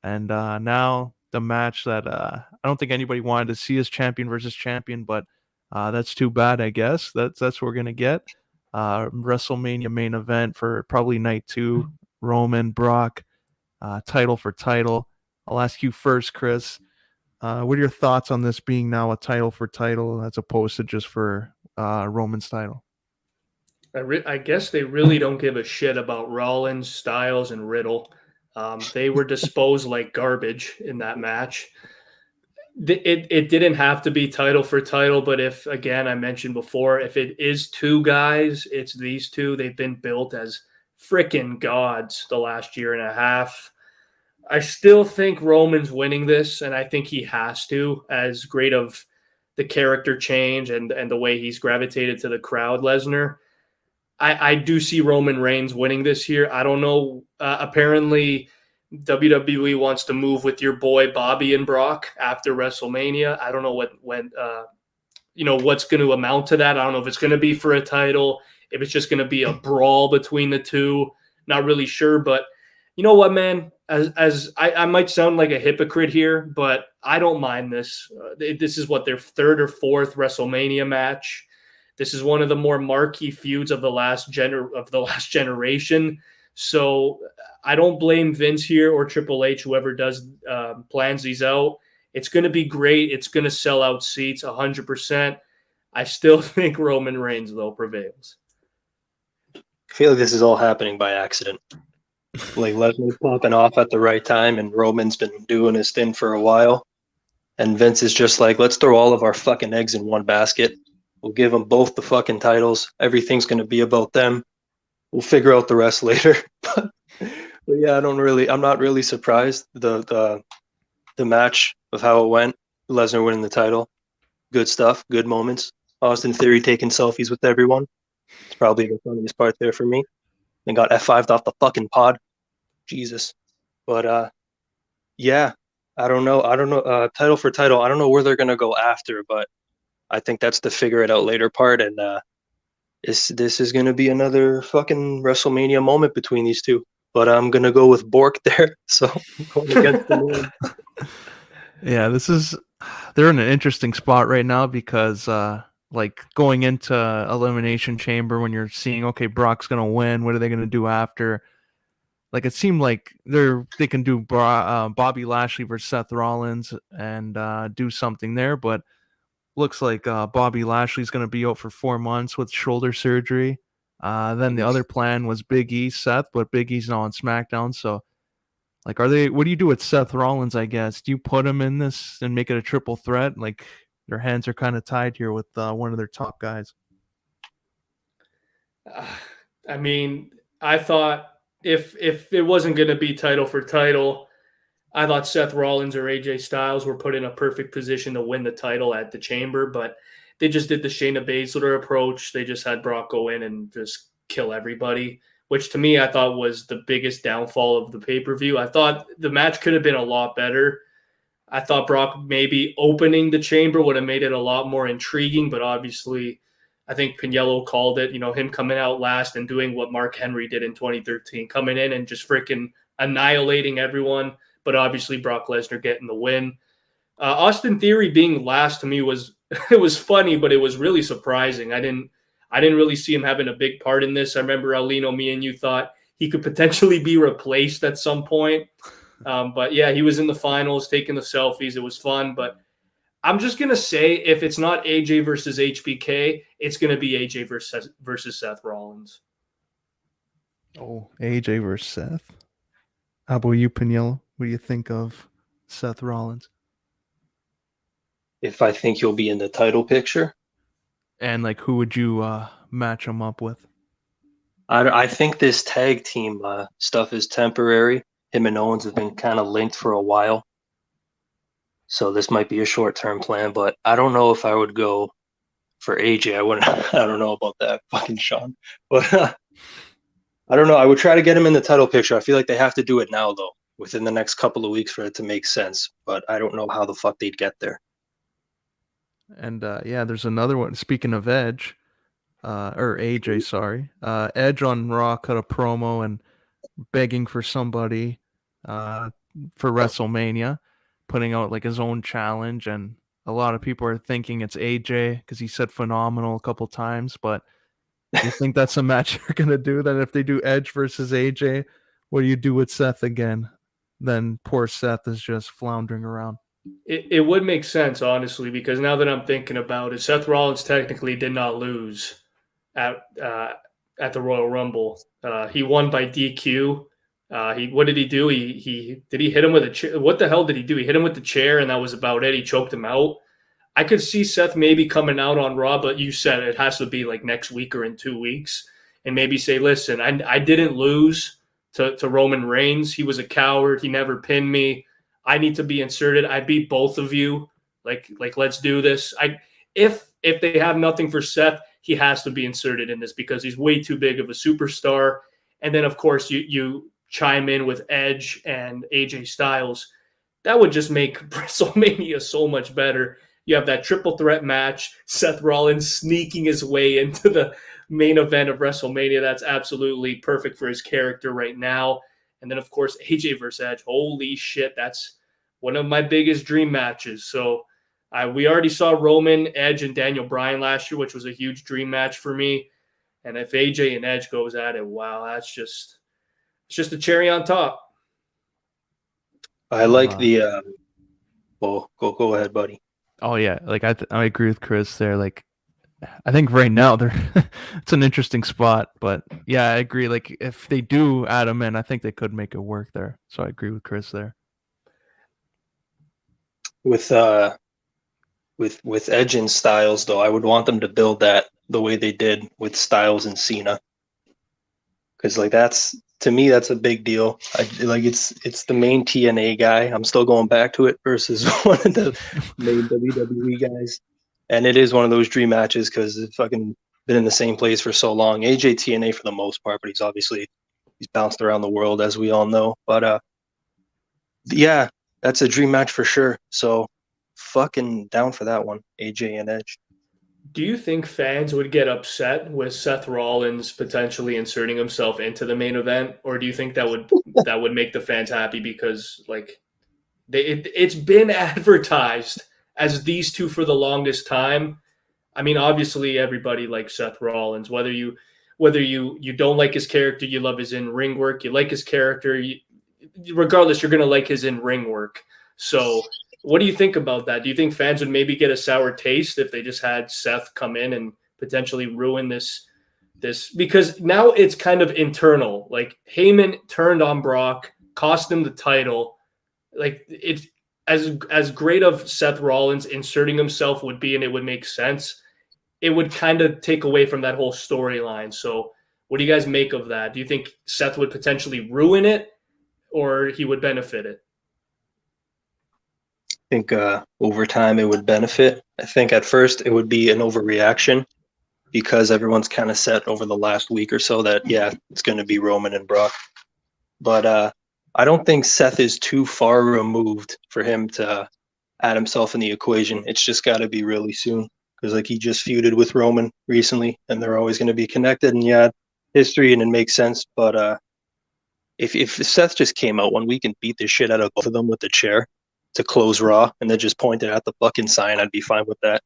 And now the match that I don't think anybody wanted to see is champion versus champion, but that's too bad, I guess. That's what we're going to get. WrestleMania main event for probably night 2. Roman, Brock, title for title. I'll ask you first, Chris. What are your thoughts on this being now a title for title as opposed to just for Roman's title? I guess they really don't give a shit about Rollins, Styles, and Riddle. They were disposed like garbage in that match. It didn't have to be title for title, but if, again, I mentioned before, if it is 2 guys, it's these 2. They've been built as freaking gods the last year and a half. I still think Roman's winning this, and I think he has to, as great of the character change and the way he's gravitated to the crowd, Lesnar. I do see Roman Reigns winning this year. I don't know. Apparently, WWE wants to move with your boy Bobby and Brock after WrestleMania. I don't know what's going to amount to that. I don't know if it's going to be for a title, if it's just going to be a brawl between the 2. Not really sure, but you know what, man? As I might sound like a hypocrite here, but I don't mind this. This is their 3rd or 4th WrestleMania match. This is one of the more marquee feuds of the last generation. So I don't blame Vince here or Triple H, whoever does plans these out. It's going to be great. It's going to sell out seats 100%. I still think Roman Reigns, though, prevails. I feel like this is all happening by accident. Like Lesnar's popping off at the right time, and Roman's been doing his thing for a while. And Vince is just like, let's throw all of our fucking eggs in one basket. We'll give them both the fucking titles. Everything's going to be about them. We'll figure out the rest later. But yeah, I'm not really surprised. The match of how it went, Lesnar winning the title, good stuff, good moments. Austin Theory taking selfies with everyone. It's probably the funniest part there for me. They got F5'd off the fucking pod. Jesus. But yeah, I don't know. Title for title, I don't know where they're going to go after, but I think that's the figure it out later part. And this is going to be another fucking WrestleMania moment between these 2. But I'm going to go with Bork there. So I'm going against the man. Yeah, they're in an interesting spot right now because like going into Elimination Chamber when you're seeing, okay, Brock's going to win. What are they going to do after? Like it seemed like they can do Bobby Lashley versus Seth Rollins and do something there, but looks like Bobby Lashley's going to be out for 4 months with shoulder surgery. Then the other plan was Big E, Seth, but Big E's now on SmackDown. So, like, what do you do with Seth Rollins, I guess? Do you put him in this and make it a triple threat? Like, their hands are kind of tied here with one of their top guys. I mean, I thought if it wasn't going to be title for title, I thought Seth Rollins or AJ Styles were put in a perfect position to win the title at the Chamber, but they just did the Shayna Baszler approach. They just had Brock go in and just kill everybody, which to me I thought was the biggest downfall of the pay-per-view. I thought the match could have been a lot better. I thought Brock maybe opening the Chamber would have made it a lot more intriguing, but obviously I think Pagniello called it, him coming out last and doing what Mark Henry did in 2013, coming in and just freaking annihilating everyone, but obviously Brock Lesnar getting the win. Austin Theory being last to me was it was funny, but it was really surprising. I didn't really see him having a big part in this. I remember Aulino, me and you thought he could potentially be replaced at some point. But yeah, he was in the finals taking the selfies. It was fun, but I'm just gonna say if it's not AJ versus HBK, it's gonna be AJ versus Seth Rollins. Oh, AJ versus Seth. How about you, Pagniello? What do you think of Seth Rollins? If I think he'll be in the title picture, And like, who would you match him up with? I think this tag team stuff is temporary. Him and Owens have been kind of linked for a while, so this might be a short-term plan. But I don't know if I would go for AJ. I wouldn't. I don't know about that, fucking Sean. But I don't know. I would try to get him in the title picture. I feel like they have to do it now, though, within the next couple of weeks for it to make sense. But I don't know how the fuck they'd get there. And yeah, there's another one. Speaking of Edge, or AJ, sorry. Edge on Raw cut a promo and begging for somebody for WrestleMania, putting out like his own challenge. And a lot of people are thinking it's AJ because he said phenomenal a couple times. But you think that's a match you're going to do? Then if they do Edge versus AJ, what do you do with Seth again? Then poor Seth is just floundering around. It would make sense, honestly, because now that I'm thinking about it, Seth Rollins technically did not lose at at the Royal Rumble. He won by DQ. What did he do? He did he hit him with a chair? What the hell did he do? He hit him with the chair, and that was about it. He choked him out. I could see Seth maybe coming out on Raw, but you said it has to be like next week or in 2 weeks, and maybe say, "Listen, I didn't lose to Roman Reigns. He was a coward. He never pinned me. I need to be inserted. I beat both of you. Like let's do this." If they have nothing for Seth, he has to be inserted in this because he's way too big of a superstar. And then of course you chime in with Edge and AJ Styles. That would just make WrestleMania so much better. You have that triple threat match, Seth Rollins sneaking his way into the main event of WrestleMania. That's absolutely perfect for his character right now. And then, of course, AJ versus Edge. Holy shit, that's one of my biggest dream matches. So we already saw Roman, Edge, and Daniel Bryan last year, which was a huge dream match for me. And if AJ and Edge goes at it, wow, it's just a cherry on top. I like the. Well, go ahead, buddy. Oh yeah, like I agree with Chris there. Like I think right now it's an interesting spot, but yeah, I agree. Like if they do add him in, I think they could make it work there. So I agree with Chris there. With Edge and Styles, though, I would want them to build that the way they did with Styles and Cena, because like that's to me that's a big deal. It's the main TNA guy. I'm still going back to it versus one of the main WWE guys, and it is one of those dream matches because it's fucking been in the same place for so long. AJ TNA for the most part, but he's bounced around the world as we all know. But yeah, that's a dream match for sure. So fucking down for that one, AJ and Edge. Do you think fans would get upset with Seth Rollins potentially inserting himself into the main event, or do you think that would make the fans happy because like it's been advertised as these two for the longest time? I mean, obviously everybody likes Seth Rollins, whether you don't like his character, you love his in-ring work, you like his character, regardless, you're going to like his in-ring work. So what do you think about that? Do you think fans would maybe get a sour taste if they just had Seth come in and potentially ruin this? Because now it's kind of internal. Like Heyman turned on Brock, cost him the title. Like it's as great of Seth Rollins inserting himself would be, and it would make sense. It would kind of take away from that whole storyline. So What do you guys make of that? Do you think Seth would potentially ruin it, or he would benefit it? I think over time it would benefit. I think at first it would be an overreaction because everyone's kind of set over the last week or so that, yeah, it's going to be Roman and Brock. But I don't think Seth is too far removed for him to add himself in the equation. It's just got to be really soon because like he just feuded with Roman recently and they're always going to be connected. And yeah, history and it makes sense. But if Seth just came out 1 week and beat the shit out of both of them with the chair to close Raw and then just pointed at the fucking sign, I'd be fine with that.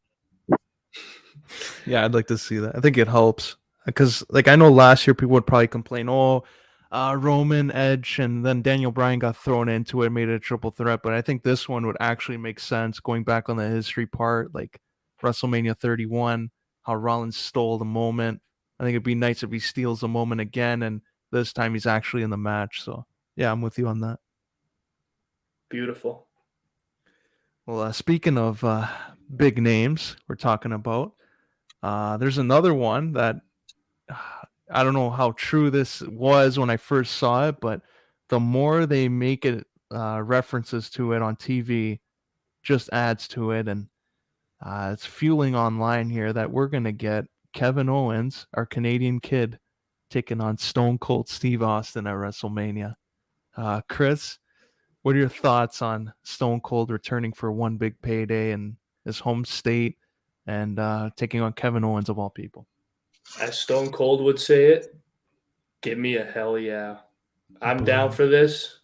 Yeah, I'd like to see that. I think it helps because, like, I know last year people would probably complain, Roman, Edge, and then Daniel Bryan got thrown into it, made it a triple threat. But I think this one would actually make sense going back on the history part, like WrestleMania 31, how Rollins stole the moment. I think it'd be nice if he steals the moment again, and this time he's actually in the match. So, yeah, I'm with you on that. Beautiful. Well, speaking of big names, we're talking about. There's another one that I don't know how true this was when I first saw it, but the more they make it references to it on TV, just adds to it, and it's fueling online here that we're gonna get Kevin Owens, our Canadian kid, taking on Stone Cold Steve Austin at WrestleMania. Chris, what are your thoughts on Stone Cold returning for one big payday in his home state and taking on Kevin Owens of all people? As Stone Cold would say it, give me a hell yeah. I'm down Boom. for this.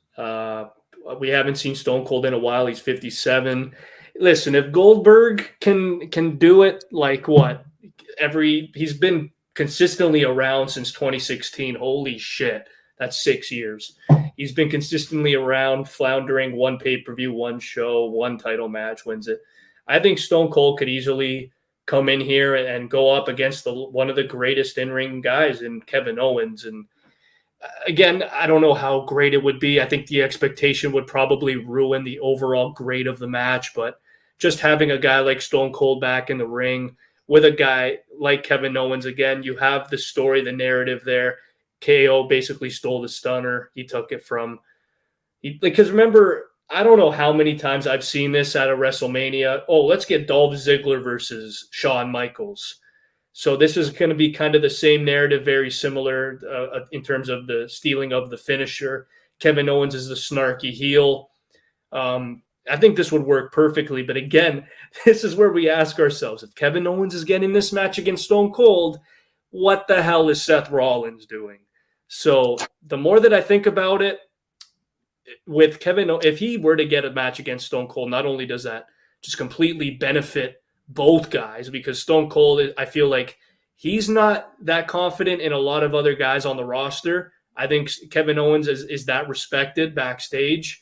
We haven't seen Stone Cold in a while. He's 57. Listen, if Goldberg can do it, like what? He's been consistently around since 2016. Holy shit. That's 6 years. He's been consistently around, floundering, one pay-per-view, one show, one title match, wins it. I think Stone Cold could easily come in here and go up against one of the greatest in-ring guys in Kevin Owens. And again, I don't know how great it would be. I think the expectation would probably ruin the overall grade of the match, but just having a guy like Stone Cold back in the ring with a guy like Kevin Owens, again, you have the story, the narrative there. KO basically stole the stunner. He took it from because remember, I don't know how many times I've seen this at a WrestleMania. Oh, let's get Dolph Ziggler versus Shawn Michaels. So this is going to be kind of the same narrative, very similar in terms of the stealing of the finisher. Kevin Owens is the snarky heel. I think this would work perfectly. But again, this is where we ask ourselves, if Kevin Owens is getting this match against Stone Cold, what the hell is Seth Rollins doing? So the more that I think about it, with Kevin, if he were to get a match against Stone Cold, not only does that just completely benefit both guys, because Stone Cold, I feel like he's not that confident in a lot of other guys on the roster. I think Kevin Owens is that respected backstage.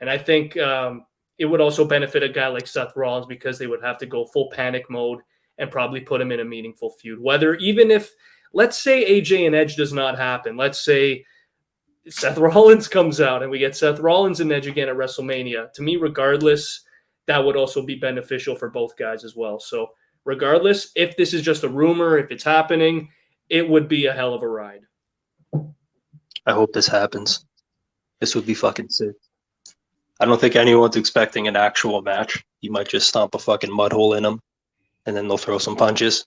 And I think it would also benefit a guy like Seth Rollins because they would have to go full panic mode and probably put him in a meaningful feud. Whether even if, let's say AJ and Edge does not happen, let's say Seth Rollins comes out and we get Seth Rollins and Edge again at WrestleMania. To me, regardless, that would also be beneficial for both guys as well. So regardless, if this is just a rumor, if it's happening, it would be a hell of a ride. I hope this happens. This would be fucking sick. I don't think anyone's expecting an actual match. You might just stomp a fucking mud hole in them, and then they'll throw some punches.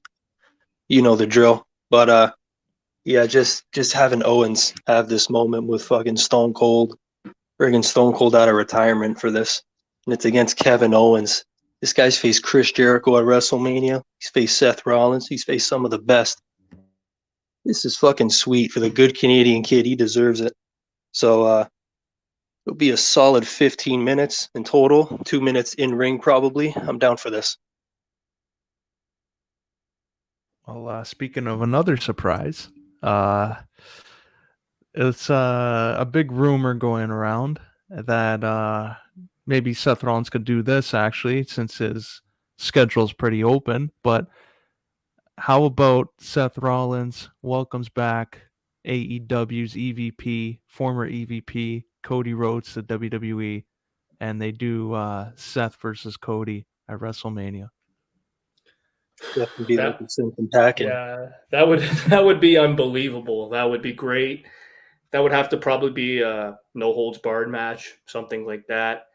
You know the drill. But yeah, just having Owens have this moment with fucking Stone Cold, bringing Stone Cold out of retirement for this, and it's against Kevin Owens. This guy's faced Chris Jericho at WrestleMania. He's faced Seth Rollins. He's faced some of the best. This is fucking sweet for the good Canadian kid. He deserves it. So it'll be a solid 15 minutes in total, 2 minutes in ring probably. I'm down for this. Well, speaking of another surprise, it's a big rumor going around that maybe Seth Rollins could do this actually, since his schedule's pretty open. But how about Seth Rollins welcomes back AEW's EVP, former EVP Cody Rhodes to WWE, and they do Seth versus Cody at WrestleMania? That can be like That a Simpson packing. yeah, that would be unbelievable. That would be great. That would have to probably be a no holds barred match, something like that.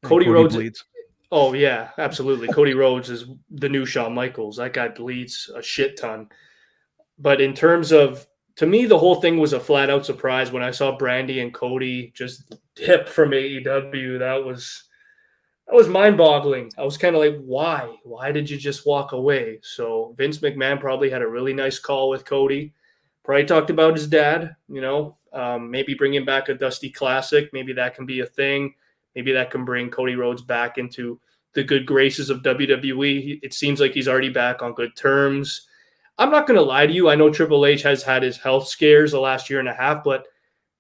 And Cody Cody Rhodes. bleeds. Oh yeah, absolutely. Cody Rhodes is the new Shawn Michaels. That guy bleeds a shit ton. But in terms of, to me, the whole thing was a flat out surprise when I saw Brandy and Cody just dip from AEW. That was mind boggling. I was kind of like, why? Why did you just walk away? So Vince McMahon probably had a really nice call with Cody. Probably talked about his dad, maybe bringing back a Dusty Classic. Maybe that can be a thing. Maybe that can bring Cody Rhodes back into the good graces of WWE. It seems like he's already back on good terms. I'm not going to lie to you. I know Triple H has had his health scares the last year and a half, but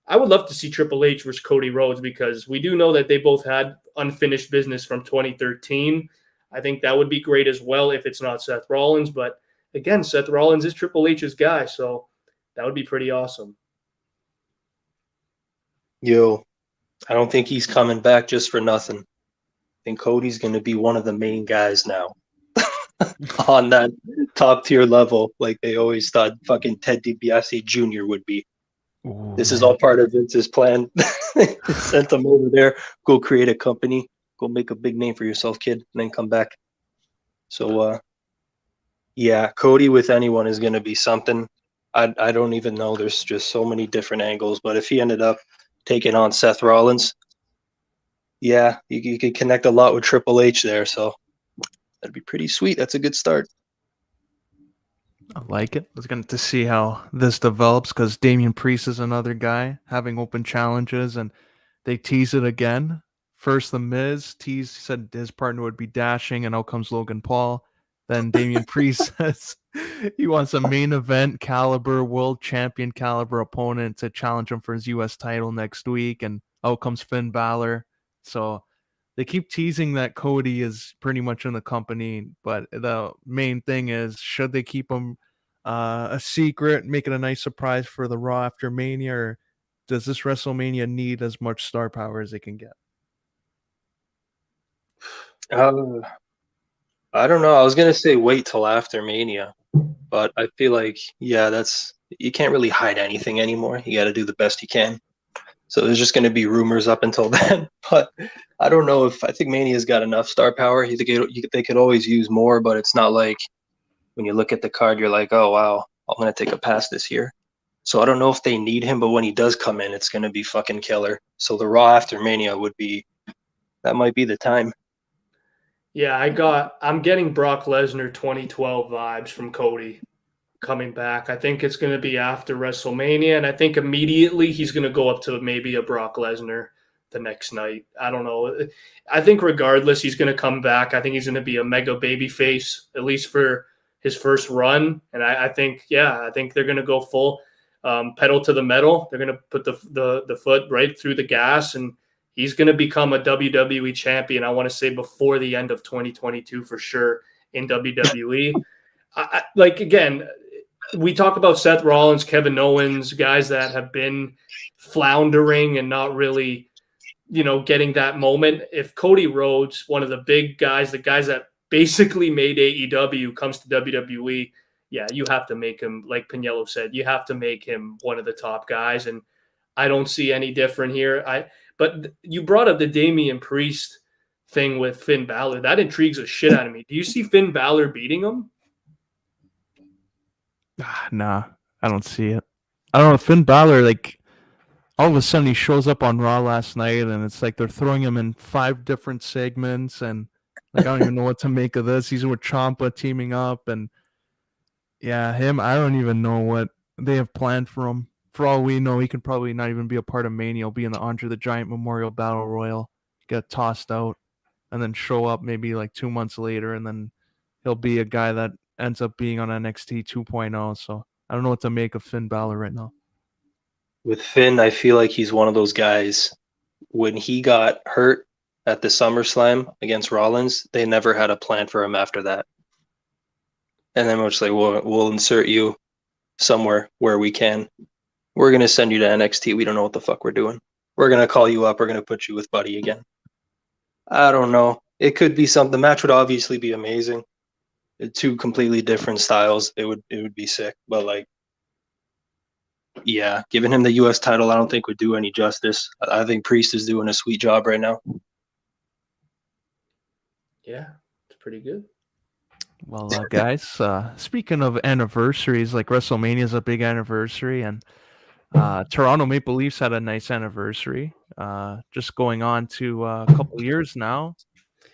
I would love to see Triple H versus Cody Rhodes because we do know that they both had unfinished business from 2013. I think that would be great as well if it's not Seth Rollins. But again, Seth Rollins is Triple H's guy, so that would be pretty awesome. Yo, I don't think he's coming back just for nothing. I think Cody's going to be one of the main guys now on that top tier level, like they always thought fucking Ted DiBiase Jr. would be. Ooh, This is man. all part of Vince's plan. Sent him over there, go create a company, go make a big name for yourself, kid, and then come back. So, yeah, Cody with anyone is going to be something. I don't even know. There's just so many different angles. But if he ended up taking on Seth Rollins, yeah, you could connect a lot with Triple H there. So that'd be pretty sweet. That's a good start. I like it. I was going to see how this develops because Damian Priest is another guy having open challenges, and they tease it again. First, The Miz said his partner would be Dashing, and out comes Logan Paul. Then Damian Priest says he wants a main event caliber, world champion caliber opponent to challenge him for his U.S. title next week, and out comes Finn Balor. So they keep teasing that Cody is pretty much in the company, but the main thing is, should they keep him a secret, make it a nice surprise for the Raw after Mania, or does this WrestleMania need as much star power as it can get? I don't know. I was gonna say wait till after Mania, but I feel like you can't really hide anything anymore. You got to do the best you can. So there's just gonna be rumors up until then. But I don't know if I think Mania's got enough star power. They could always use more, but it's not like when you look at the card, you're like, oh wow, I'm gonna take a pass this year. So I don't know if they need him, but when he does come in, it's gonna be fucking killer. So the Raw after Mania that might be the time. Yeah, I'm getting Brock Lesnar 2012 vibes from Cody coming back. I think it's going to be after WrestleMania, and I think immediately he's going to go up to maybe a Brock Lesnar the next night. I don't know. I think regardless, he's going to come back. I think he's going to be a mega baby face, at least for his first run. And I think they're going to go full pedal to the metal. They're going to put the foot right through the gas, and he's going to become a WWE champion, I want to say, before the end of 2022 for sure in WWE. Again, we talk about Seth Rollins, Kevin Owens, guys that have been floundering and not really, getting that moment. If Cody Rhodes, one of the big guys, the guys that basically made AEW, comes to WWE, yeah, you have to make him, like Pagniello said, you have to make him one of the top guys. And I don't see any different here. But you brought up the Damian Priest thing with Finn Balor. That intrigues the shit out of me. Do you see Finn Balor beating him? Nah, I don't see it. I don't know. Finn Balor, all of a sudden he shows up on Raw last night, and it's like they're throwing him in 5 different segments, and I don't even know what to make of this. He's with Ciampa teaming up, and yeah, him. I don't even know what they have planned for him. For all we know, he could probably not even be a part of Mania. He'll be in the Andre the Giant Memorial Battle Royal, get tossed out, and then show up maybe 2 months later, and then he'll be a guy that ends up being on NXT 2.0. So I don't know what to make of Finn Balor right now. With Finn, I feel like he's one of those guys. When he got hurt at the SummerSlam against Rollins, they never had a plan for him after that. And then we're just like, we'll insert you somewhere where we can. We're going to send you to NXT. We don't know what the fuck we're doing. We're going to call you up. We're going to put you with Buddy again. I don't know. It could be something. The match would obviously be amazing. two completely different styles, it would be sick. But like, yeah, giving him the U.S. title, I don't think would do any justice. I think Priest is doing a sweet job right now. Yeah, it's pretty good. Well, guys, speaking of anniversaries, like WrestleMania is a big anniversary, and Toronto Maple Leafs had a nice anniversary. Just going on to a couple years now.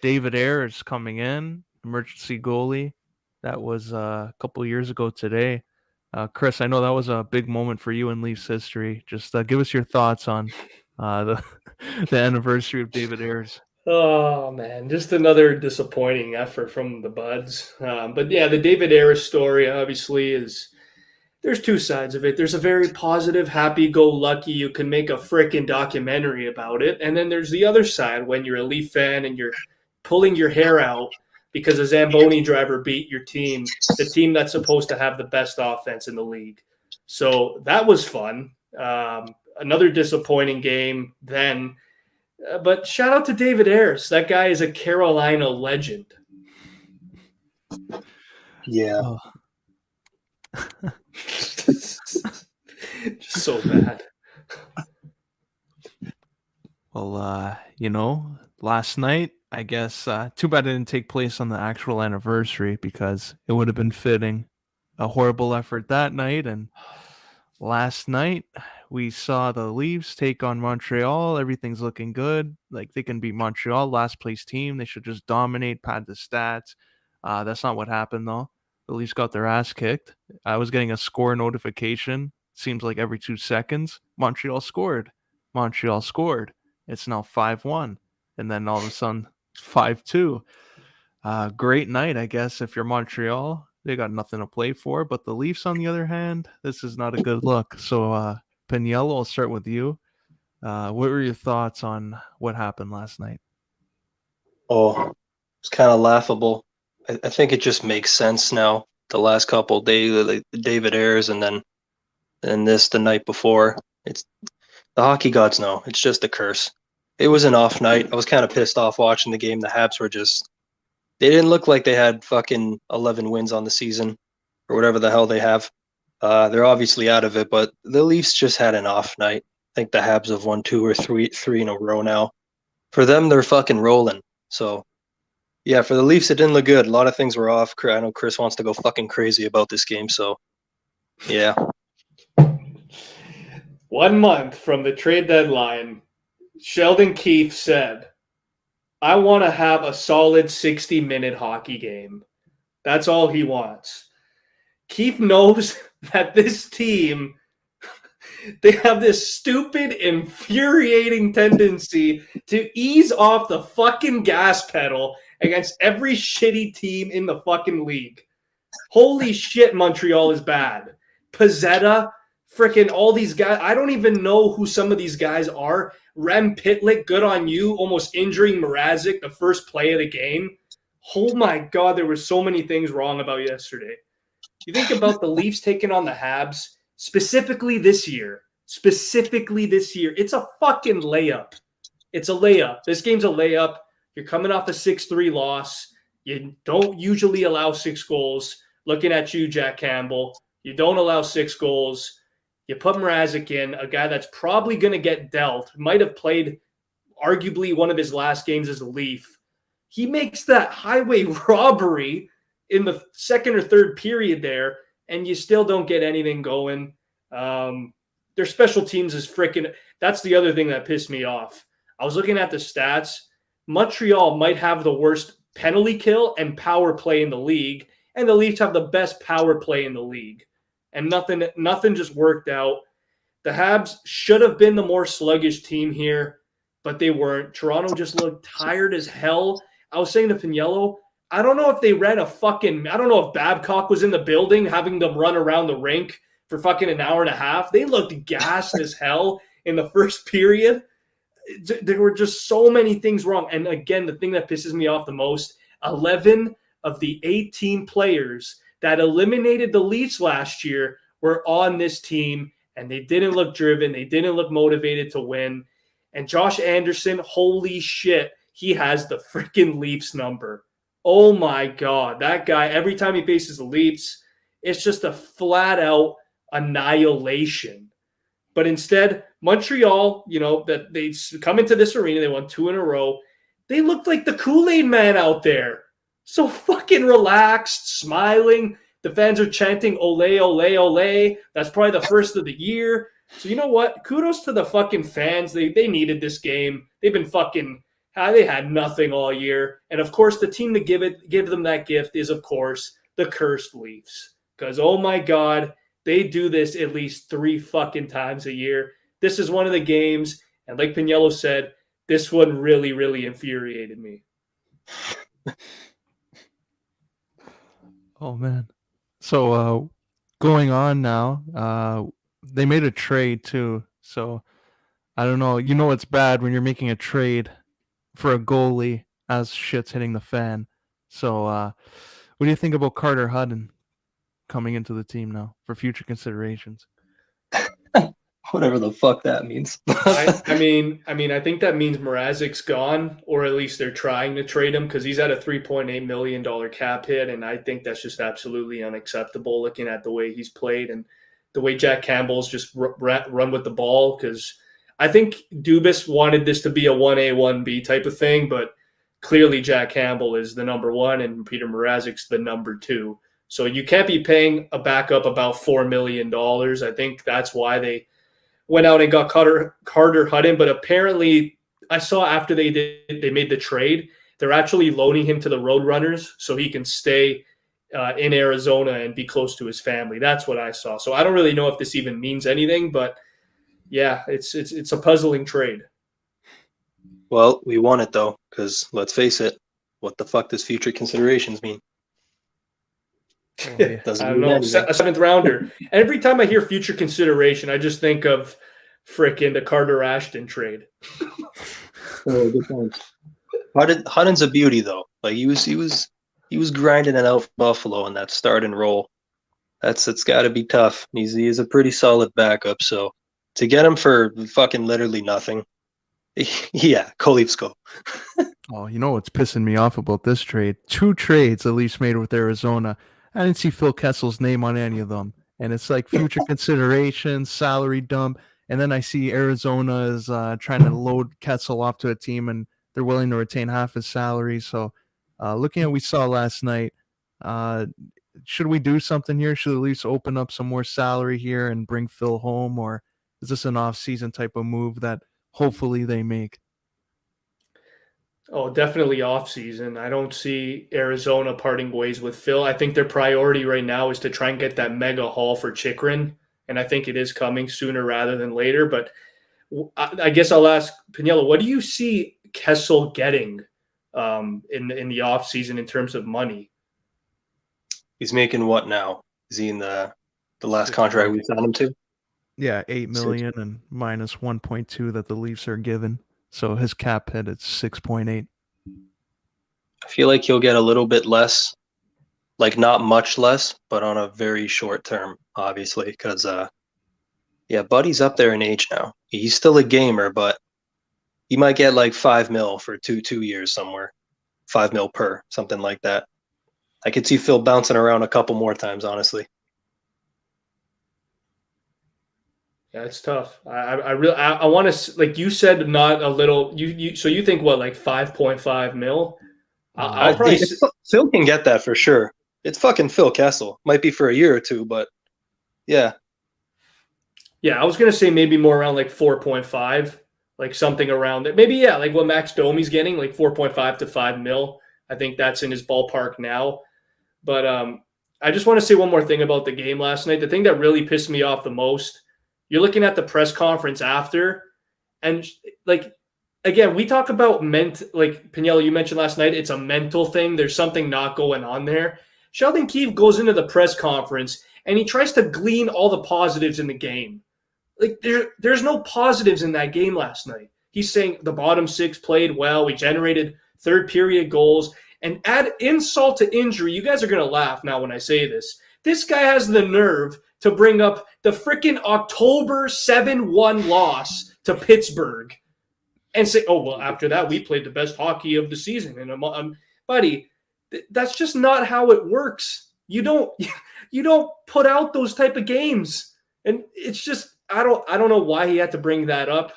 David Ayres is coming in, emergency goalie. That was a couple years ago today. Chris, I know that was a big moment for you in Leafs history. Just give us your thoughts on the the anniversary of David Ayres. Oh man, just another disappointing effort from the Buds. But yeah, the David Ayres story obviously is. There's two sides of it. There's a very positive, happy-go-lucky. You can make a freaking documentary about it, and then there's the other side when you're a Leaf fan and you're pulling your hair out because a Zamboni driver beat your team, the team that's supposed to have the best offense in the league. So that was fun. Another disappointing game then. But shout out to David Ayres. That guy is a Carolina legend. Yeah. Oh. Just so bad. Well, last night, I guess, too bad it didn't take place on the actual anniversary because it would have been fitting. A horrible effort that night, and last night we saw the Leafs take on Montreal. Everything's looking good. Like they can beat Montreal, last place team. They should just dominate, pad the stats. That's not what happened though. The Leafs got their ass kicked. I was getting a score notification. Seems like every 2 seconds. Montreal scored. Montreal scored. It's now 5-1. And then all of a sudden, 5-2. Great night, I guess, if you're Montreal. They got nothing to play for. But the Leafs, on the other hand, this is not a good look. So, Pagniello, I'll start with you. What were your thoughts on what happened last night? Oh, it's kind of laughable. I think it just makes sense now. The last couple days, like David Ayres, and then this the night before. It's the hockey gods know. It's just a curse. It was an off night. I was kind of pissed off watching the game. The Habs were just, they didn't look like they had fucking 11 wins on the season or whatever the hell they have. They're obviously out of it, but the Leafs just had an off night. I think the Habs have won 2 or 3 in a row now. For them, they're fucking rolling. So, yeah, for the Leafs, it didn't look good. A lot of things were off. I know Chris wants to go fucking crazy about this game, so yeah. 1 month from the trade deadline, Sheldon Keefe said, I want to have a solid 60-minute hockey game. That's all he wants. Keefe knows that this team, they have this stupid, infuriating tendency to ease off the fucking gas pedal against every shitty team in the fucking league. Holy shit, Montreal is bad. Pizzetta, freaking all these guys. I don't even know who some of these guys are. Rem Pitlick, good on you, almost injuring Mrazek the first play of the game. Oh my God, there were so many things wrong about yesterday. You think about the Leafs taking on the Habs, specifically this year. It's a fucking layup. It's a layup. This game's a layup. You're coming off a 6-3 loss. You don't usually allow 6 goals. Looking at you, Jack Campbell. You don't allow 6 goals. You put Mrazek in, a guy that's probably going to get dealt, might have played arguably one of his last games as a Leaf. He makes that highway robbery in the second or third period there, and you still don't get anything going. Their special teams is freaking – that's the other thing that pissed me off. I was looking at the stats. Montreal might have the worst penalty kill and power play in the league, and the Leafs have the best power play in the league. And nothing just worked out. The Habs should have been the more sluggish team here, but they weren't. Toronto just looked tired as hell. I was saying to Pagniello, I don't know if they ran I don't know if Babcock was in the building having them run around the rink for fucking an hour and a half. They looked gassed as hell in the first period. There were just so many things wrong. And again, the thing that pisses me off the most, 11 of the 18 players that eliminated the Leafs last year were on this team, and they didn't look driven. They didn't look motivated to win. And Josh Anderson, holy shit, he has the freaking Leafs number. Oh my God, that guy, every time he faces the Leafs, it's just a flat out annihilation. But instead, Montreal, that they come into this arena, they won 2 in a row. They looked like the Kool-Aid man out there. So fucking relaxed, smiling. The fans are chanting ole, ole, ole. That's probably the first of the year. So you know what? Kudos to the fucking fans. They needed this game. They've been fucking they had nothing all year. And of course, the team to give them that gift is, of course, the cursed Leafs. Because oh my God, they do this at least 3 fucking times a year. This is one of the games, and like Pagniello said, this one really, really infuriated me. Oh man. So going on now, they made a trade too. So I don't know. You know it's bad when you're making a trade for a goalie as shit's hitting the fan. So what do you think about Carter Hutton coming into the team now for future considerations? Whatever the fuck that means. I mean, I think that means Mrazek's gone, or at least they're trying to trade him because he's at a $3.8 million cap hit, and I think that's just absolutely unacceptable looking at the way he's played and the way Jack Campbell's just run with the ball. Because I think Dubas wanted this to be a 1A, 1B type of thing, but clearly Jack Campbell is the number one and Peter Mrazek's the number 2. So you can't be paying a backup about $4 million. I think that's why they went out and got Carter Hutton, but apparently I saw after they made the trade, they're actually loaning him to the Roadrunners so he can stay in Arizona and be close to his family. That's what I saw. So I don't really know if this even means anything, but yeah, it's a puzzling trade. Well, we won it though, because let's face it, what the fuck does future considerations mean? Oh, yeah. Doesn't I don't mean know, anything. a 7th rounder. Every time I hear future consideration, I just think of frickin' the Carter Ashton trade. Oh, good point. Hutton's a beauty though. Like he was grinding it out for Buffalo in that start and roll. It's got to be tough. He is a pretty solid backup. So to get him for fucking literally nothing, yeah, Leafs go. Oh, you know what's pissing me off about this trade? 2 trades the Leafs made with Arizona. I didn't see Phil Kessel's name on any of them. And it's like future considerations, salary dump. And then I see Arizona is trying to load Kessel off to a team and they're willing to retain half his salary. So looking at what we saw last night, should we do something here? Should the Leafs open up some more salary here and bring Phil home? Or is this an off-season type of move that hopefully they make? Oh, definitely off season. I don't see Arizona parting ways with Phil. I think their priority right now is to try and get that mega haul for Chikrin, and I think it is coming sooner rather than later. But I guess I'll ask Pagniello, what do you see Kessel getting in the off season in terms of money? He's making what now? Is he in the last contract we signed him to? Yeah, $8 million and minus 1.2 that the Leafs are given. So his cap hit is 6.8. I feel like he'll get a little bit less, like not much less, but on a very short term, obviously, because Buddy's up there in age now. He's still a gamer, but he might get like 5 mil for two years somewhere, 5 mil per, something like that. I could see Phil bouncing around a couple more times, honestly. Yeah, it's tough. I really want to, like you said, not a little. So you think what, like 5.5 mil? I'll probably Phil can get that for sure. It's fucking Phil Kessel. Might be for a year or two, but yeah. Yeah, I was gonna say maybe more around like 4.5, like something around that. Maybe like what Max Domi's getting, like 4.5 to 5 mil. I think that's in his ballpark now. But I just want to say one more thing about the game last night. The thing that really pissed me off the most. You're looking at the press conference after, and like, again, we talk about like Pagniello, you mentioned last night, it's a mental thing. There's something not going on there. Sheldon Keefe goes into the press conference and he tries to glean all the positives in the game. Like there's no positives in that game last night. He's saying the bottom 6 played well. We generated third period goals, and add insult to injury. You guys are going to laugh now when I say this. This guy has the nerve to bring up the freaking October 7-1 loss to Pittsburgh and say, oh, well, after that, we played the best hockey of the season. And buddy, That's just not how it works. You don't put out those type of games. And it's just I don't know why he had to bring that up.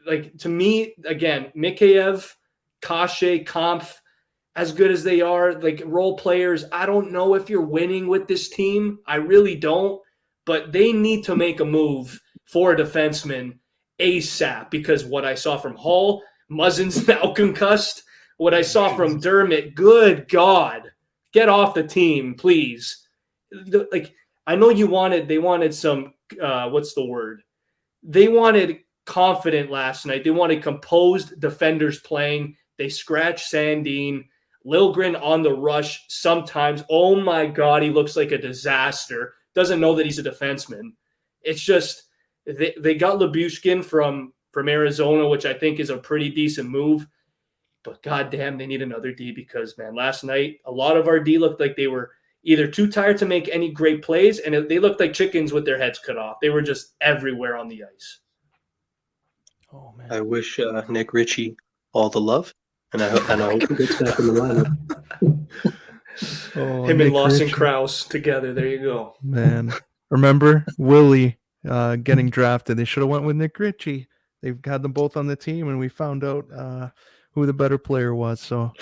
Like, to me, again, Mikheyev, Kashe, Kampf, as good as they are, like role players, I don't know if you're winning with this team. I really don't. But they need to make a move for a defenseman ASAP, because what I saw from Hall, Muzzin's now concussed. What I saw from Dermott, good God, get off the team, please. Like, I know they wanted some, what's the word? They wanted confident last night. They wanted composed defenders playing. They scratched Sandin. Liljegren on the rush sometimes. Oh my God, he looks like a disaster. Doesn't know that he's a defenseman. It's just they got Lyubushkin from Arizona, which I think is a pretty decent move. But goddamn, they need another D, because, man, last night a lot of our D looked like they were either too tired to make any great plays, and they looked like chickens with their heads cut off. They were just everywhere on the ice. Oh man, I wish Nick Ritchie all the love, and I hope he gets back in the lineup. Him and Lawson Krause together. There you go. Man, remember Willie getting drafted? They should have went with Nick Ritchie. They've had them both on the team, and we found out who the better player was. So,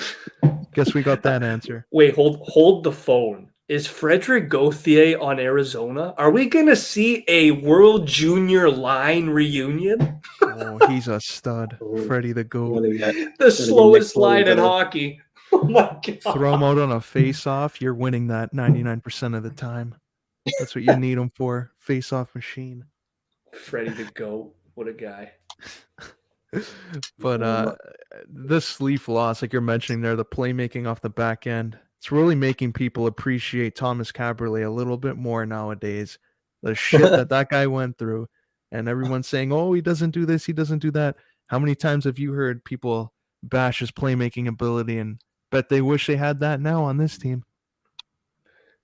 guess we got that answer. Wait, hold the phone. Is Frederick Gauthier on Arizona? Are we gonna see a World Junior line reunion? Oh, he's a stud, Freddie the Goat. The slowest line in hockey. Oh my God. Throw him out on a face-off, you're winning that 99% of the time. That's what you need him for, face-off machine. Freddie the Goat, what a guy. But this Leaf loss, like you're mentioning there, the playmaking off the back end, it's really making people appreciate Thomas Caberlet a little bit more nowadays. The shit that guy went through, and everyone's saying, oh, he doesn't do this, he doesn't do that. How many times have you heard people bash his playmaking ability and bet they wish they had that now on this team?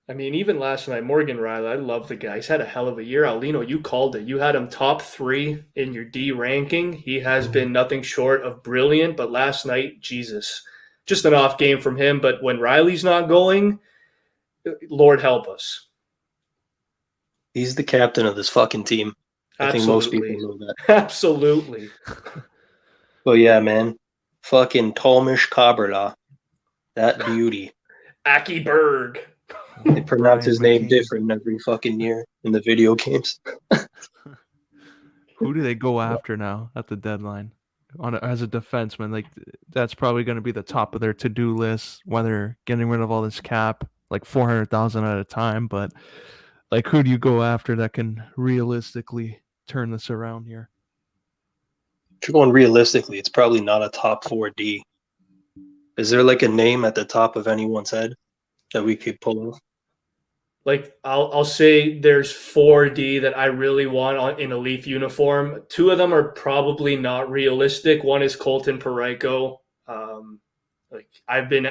I mean, even last night, Morgan Riley, I love the guy. He's had a hell of a year. Aulino, you called it. You had him top 3 in your D ranking. He has been nothing short of brilliant, but last night, Jesus, just an off game from him. But when Riley's not going, Lord help us. He's the captain of this fucking team. I think most people know that. Absolutely. But yeah, man. Fucking Tomish Kaberla. That beauty. Aki Berg. They pronounce his name different every fucking year in the video games. Who do they go after now at the deadline as a defenseman? Like, that's probably going to be the top of their to-do list, whether getting rid of all this cap, like 400,000 at a time. But like, who do you go after that can realistically turn this around here? If you're going realistically, it's probably not a top 4D. Is there like a name at the top of anyone's head that we could pull off? Like, I'll say there's 4D that I really want in a Leaf uniform. 2 of them are probably not realistic. One is Colton Parayko. Like, I've been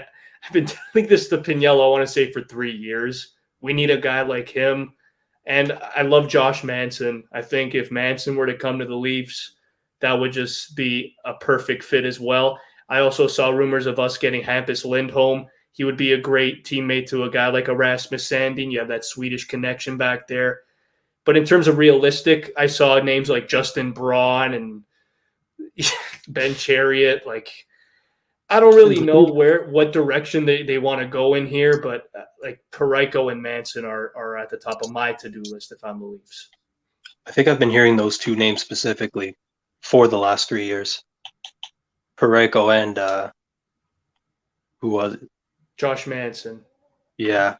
telling this to Pagniello, I want to say, for 3 years. We need a guy like him. And I love Josh Manson. I think if Manson were to come to the Leafs, that would just be a perfect fit as well. I also saw rumors of us getting Hampus Lindholm. He would be a great teammate to a guy like Erasmus Sandin. You have that Swedish connection back there. But in terms of realistic, I saw names like Justin Braun and Ben Chariot. Like, I don't really know what direction they want to go in here, but like Parayko and Manson are at the top of my to-do list if I'm the Leafs. I think I've been hearing those 2 names specifically for the last 3 years. Parayko and who was it? Josh Manson. Yeah,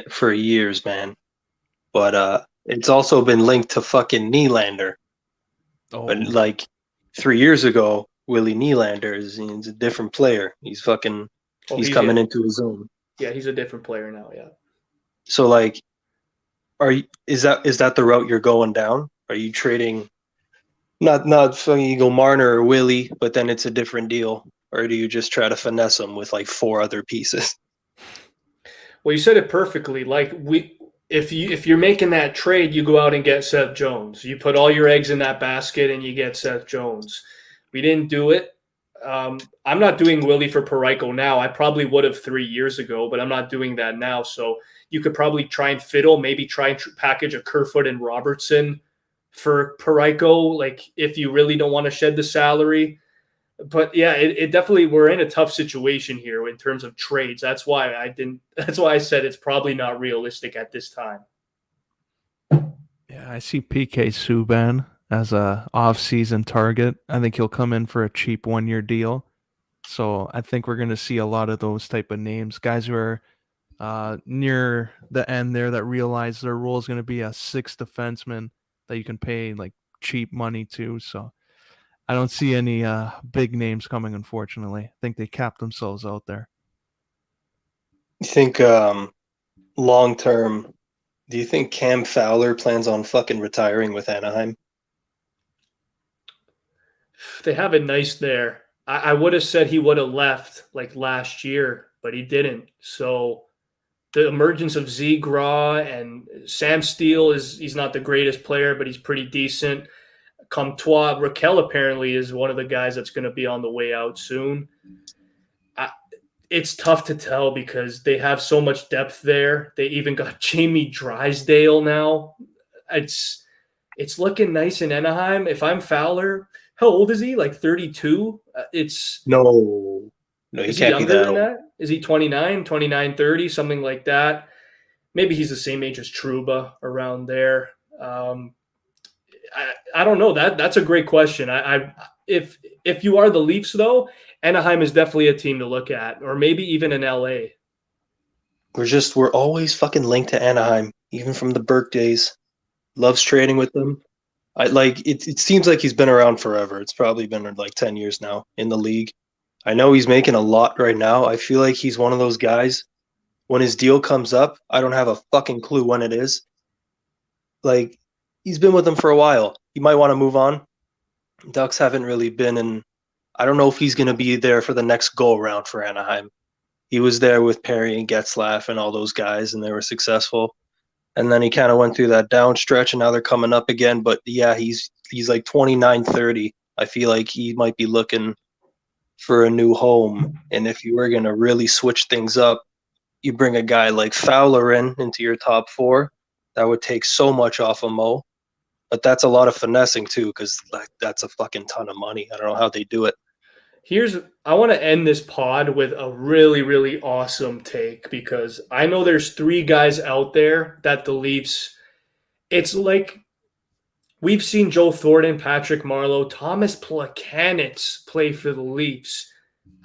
for years, man. But it's also been linked to fucking Nylander. Oh. But like 3 years ago, Willie Nylander is a different player. He's fucking he's coming into his own. Yeah, he's a different player now, yeah. So like is that the route you're going down? Are you trading not fucking Eagle Marner or Willie, but then it's a different deal? Or do you just try to finesse them with like 4 other pieces? Well, you said it perfectly. Like, if you're making that trade, you go out and get Seth Jones. You put all your eggs in that basket and you get Seth Jones. We didn't do it. I'm not doing Willie for Parayko now. I probably would have 3 years ago, but I'm not doing that now. So you could probably try and fiddle, maybe try and package a Kerfoot and Robertson for Parayko, like if you really don't want to shed the salary. But yeah, it definitely, we're in a tough situation here in terms of trades. That's why I said it's probably not realistic at this time. Yeah, I see PK Subban as a off-season target. I think he'll come in for a cheap 1-year deal. So I think we're going to see a lot of those type of names, guys who are near the end there that realize their role is going to be a sixth defenseman that you can pay like cheap money to. So I don't see any big names coming, unfortunately. I think they capped themselves out there. You think long term, do you think Cam Fowler plans on fucking retiring with Anaheim? They have it nice there. I would have said he would have left like last year, but he didn't. So the emergence of Zegra and Sam Steele he's not the greatest player, but he's pretty decent. Comtois, Raquel apparently is one of the guys that's going to be on the way out soon. It's tough to tell because they have so much depth there. They even got Jamie Drysdale now. It's looking nice in Anaheim. If I'm Fowler, how old is he? Like 32? No, he Is he can't be younger that than old. that? Is he 29, 30, something like that? Maybe he's the same age as Trouba, around there. I don't know. That's a great question. If you are the Leafs though, Anaheim is definitely a team to look at, or maybe even in LA. We're always fucking linked to Anaheim, even from the Burke days. Loves trading with them. It seems like he's been around forever. It's probably been like 10 years now in the league. I know he's making a lot right now. I feel like he's one of those guys. When his deal comes up, I don't have a fucking clue when it is. Like, he's been with them for a while. He might want to move on. Ducks haven't really been in. I don't know if he's going to be there for the next go around for Anaheim. He was there with Perry and Getzlaff and all those guys, and they were successful. And then he kind of went through that down stretch, and now they're coming up again. But yeah, he's like 29, 30. I feel like he might be looking for a new home. And if you were going to really switch things up, you bring a guy like Fowler into your top four. That would take so much off of Mo. But that's a lot of finessing too, because that's a fucking ton of money. I don't know how they do it. I want to end this pod with a really, really awesome take, because I know there's 3 guys out there that the Leafs, it's like we've seen Joe Thornton, Patrick Marleau, Thomas Plekanec play for the Leafs.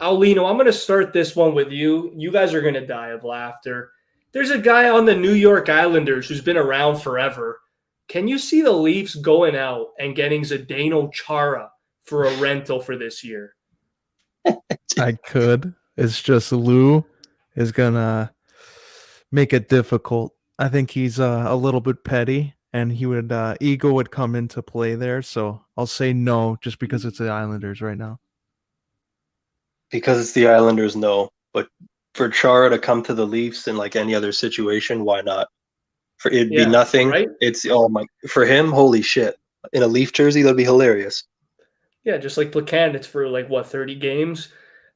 Aulino, I'm going to start this one with you. You guys are going to die of laughter. There's a guy on the New York Islanders who's been around forever. Can you see the Leafs going out and getting Zdeno Chara for a rental for this year? I could. It's just Lou is gonna make it difficult. I think he's a little bit petty, and ego would come into play there. So I'll say no, just because it's the Islanders right now. Because it's the Islanders, no. But for Chara to come to the Leafs in like any other situation, why not? It'd be nothing. Right? For him, holy shit. In a Leaf jersey, that'd be hilarious. Yeah, just like Plekanec for 30 games.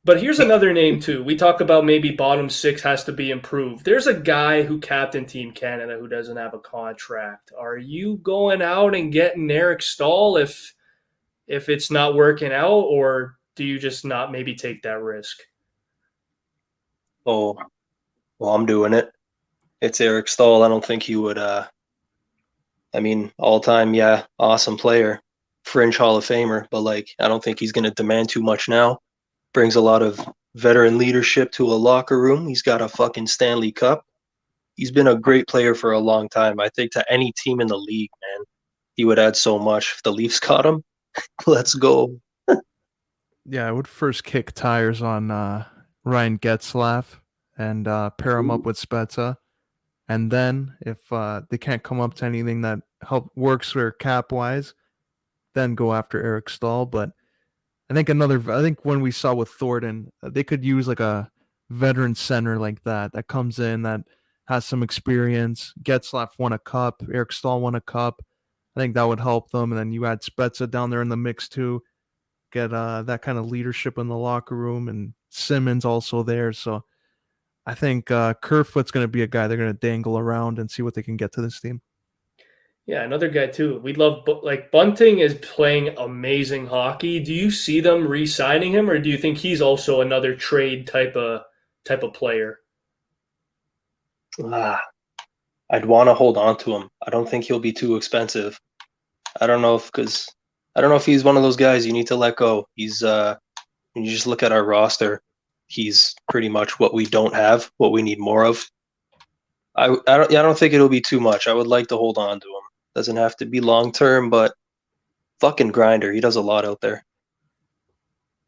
But here's another name too. We talk about maybe bottom 6 has to be improved. There's a guy who captained Team Canada who doesn't have a contract. Are you going out and getting Eric Stahl if it's not working out, or do you just not maybe take that risk? Oh, well, I'm doing it. It's Eric Stahl. I don't think he would. All time, yeah, awesome player, fringe Hall of Famer. But I don't think he's going to demand too much now. Brings a lot of veteran leadership to a locker room. He's got a fucking Stanley Cup. He's been a great player for a long time. I think to any team in the league, man, he would add so much. If the Leafs caught him, let's go. Yeah, I would first kick tires on Ryan Getzlaff and pair him up with Spezza. And then if they can't come up to anything that works for cap-wise, then go after Eric Stahl. But I think when we saw with Thornton, they could use like a veteran center like that comes in, that has some experience. Getzlaff won a cup. Eric Stahl won a cup. I think that would help them. And then you add Spezza down there in the mix too. get that kind of leadership in the locker room, and Simmons also there. So I think Kerfoot's going to be a guy they're going to dangle around and see what they can get to this team. Yeah, another guy too. We love like Bunting is playing amazing hockey. Do you see them re-signing him, or do you think he's also another trade type of player? I'd want to hold on to him. I don't think he'll be too expensive. I don't know if he's one of those guys you need to let go. He's when you just look at our roster, he's pretty much what we don't have, what we need more of. I don't think it'll be too much. I would like to hold on to him. Doesn't have to be long term, but fucking grinder. He does a lot out there.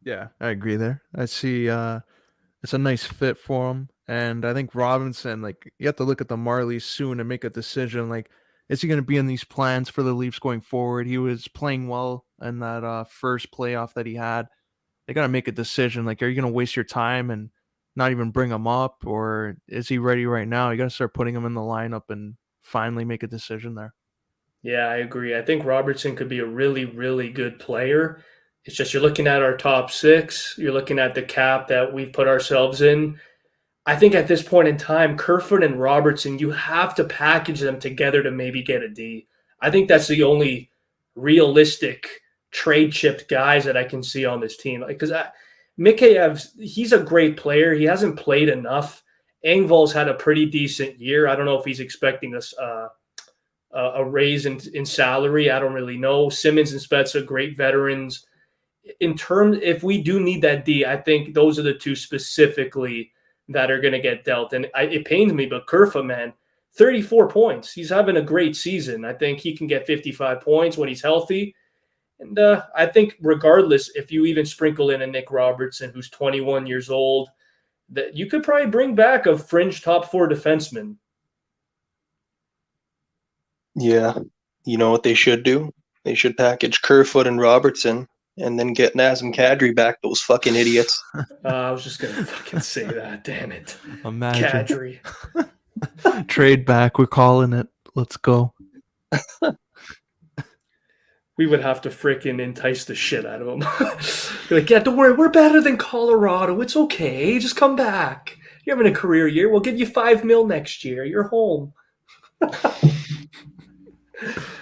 Yeah, I agree there. I see it's a nice fit for him. And I think Robinson, like, you have to look at the Marlies soon and make a decision. Like, is he going to be in these plans for the Leafs going forward? He was playing well in that first playoff that he had. They got to make a decision. Like, are you going to waste your time and not even bring him up? Or is he ready right now? You got to start putting him in the lineup and finally make a decision there. Yeah, I agree. I think Robertson could be a really, really good player. It's just you're looking at our top six. You're looking at the cap that we've put ourselves in. I think at this point in time, Kerfoot and Robertson, you have to package them together to maybe get a D. I think that's the only realistic trade chipped guys that I can see on this team. Because Mikheyev, he's a great player. He hasn't played enough. Engvall's had a pretty decent year. I don't know if he's expecting us a raise in salary. I don't really know. Simmons and Spets are great veterans. In terms, if we do need that D, I think those are the two specifically that are going to get dealt. And it pains me, but Kerfoot, man, 34 points. He's having a great season. I think he can get 55 points when he's healthy. And I think regardless, if you even sprinkle in a Nick Robertson, who's 21 years old, that you could probably bring back a fringe top four defenseman. Yeah. You know what they should do? They should package Kerfoot and Robertson and then get Nazem Kadri back, those fucking idiots. I was just going to fucking say that. Damn it. Imagine. Kadri. Trade back. We're calling it. Let's go. We would have to freaking entice the shit out of them. Like, yeah, don't worry. We're better than Colorado. It's okay. Just come back. You're having a career year. We'll give you $5 million next year. You're home.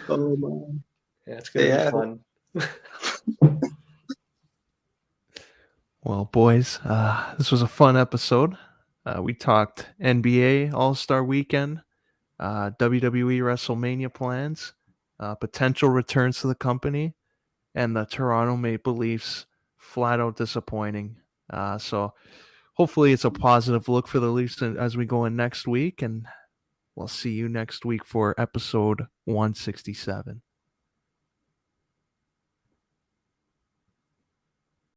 Oh, man. Yeah, it's going to be fun. Well, boys, this was a fun episode. We talked NBA All-Star Weekend, WWE WrestleMania plans, potential returns to the company, and the Toronto Maple Leafs flat out disappointing. So hopefully it's a positive look for the Leafs as we go in next week, and we'll see you next week for episode 167.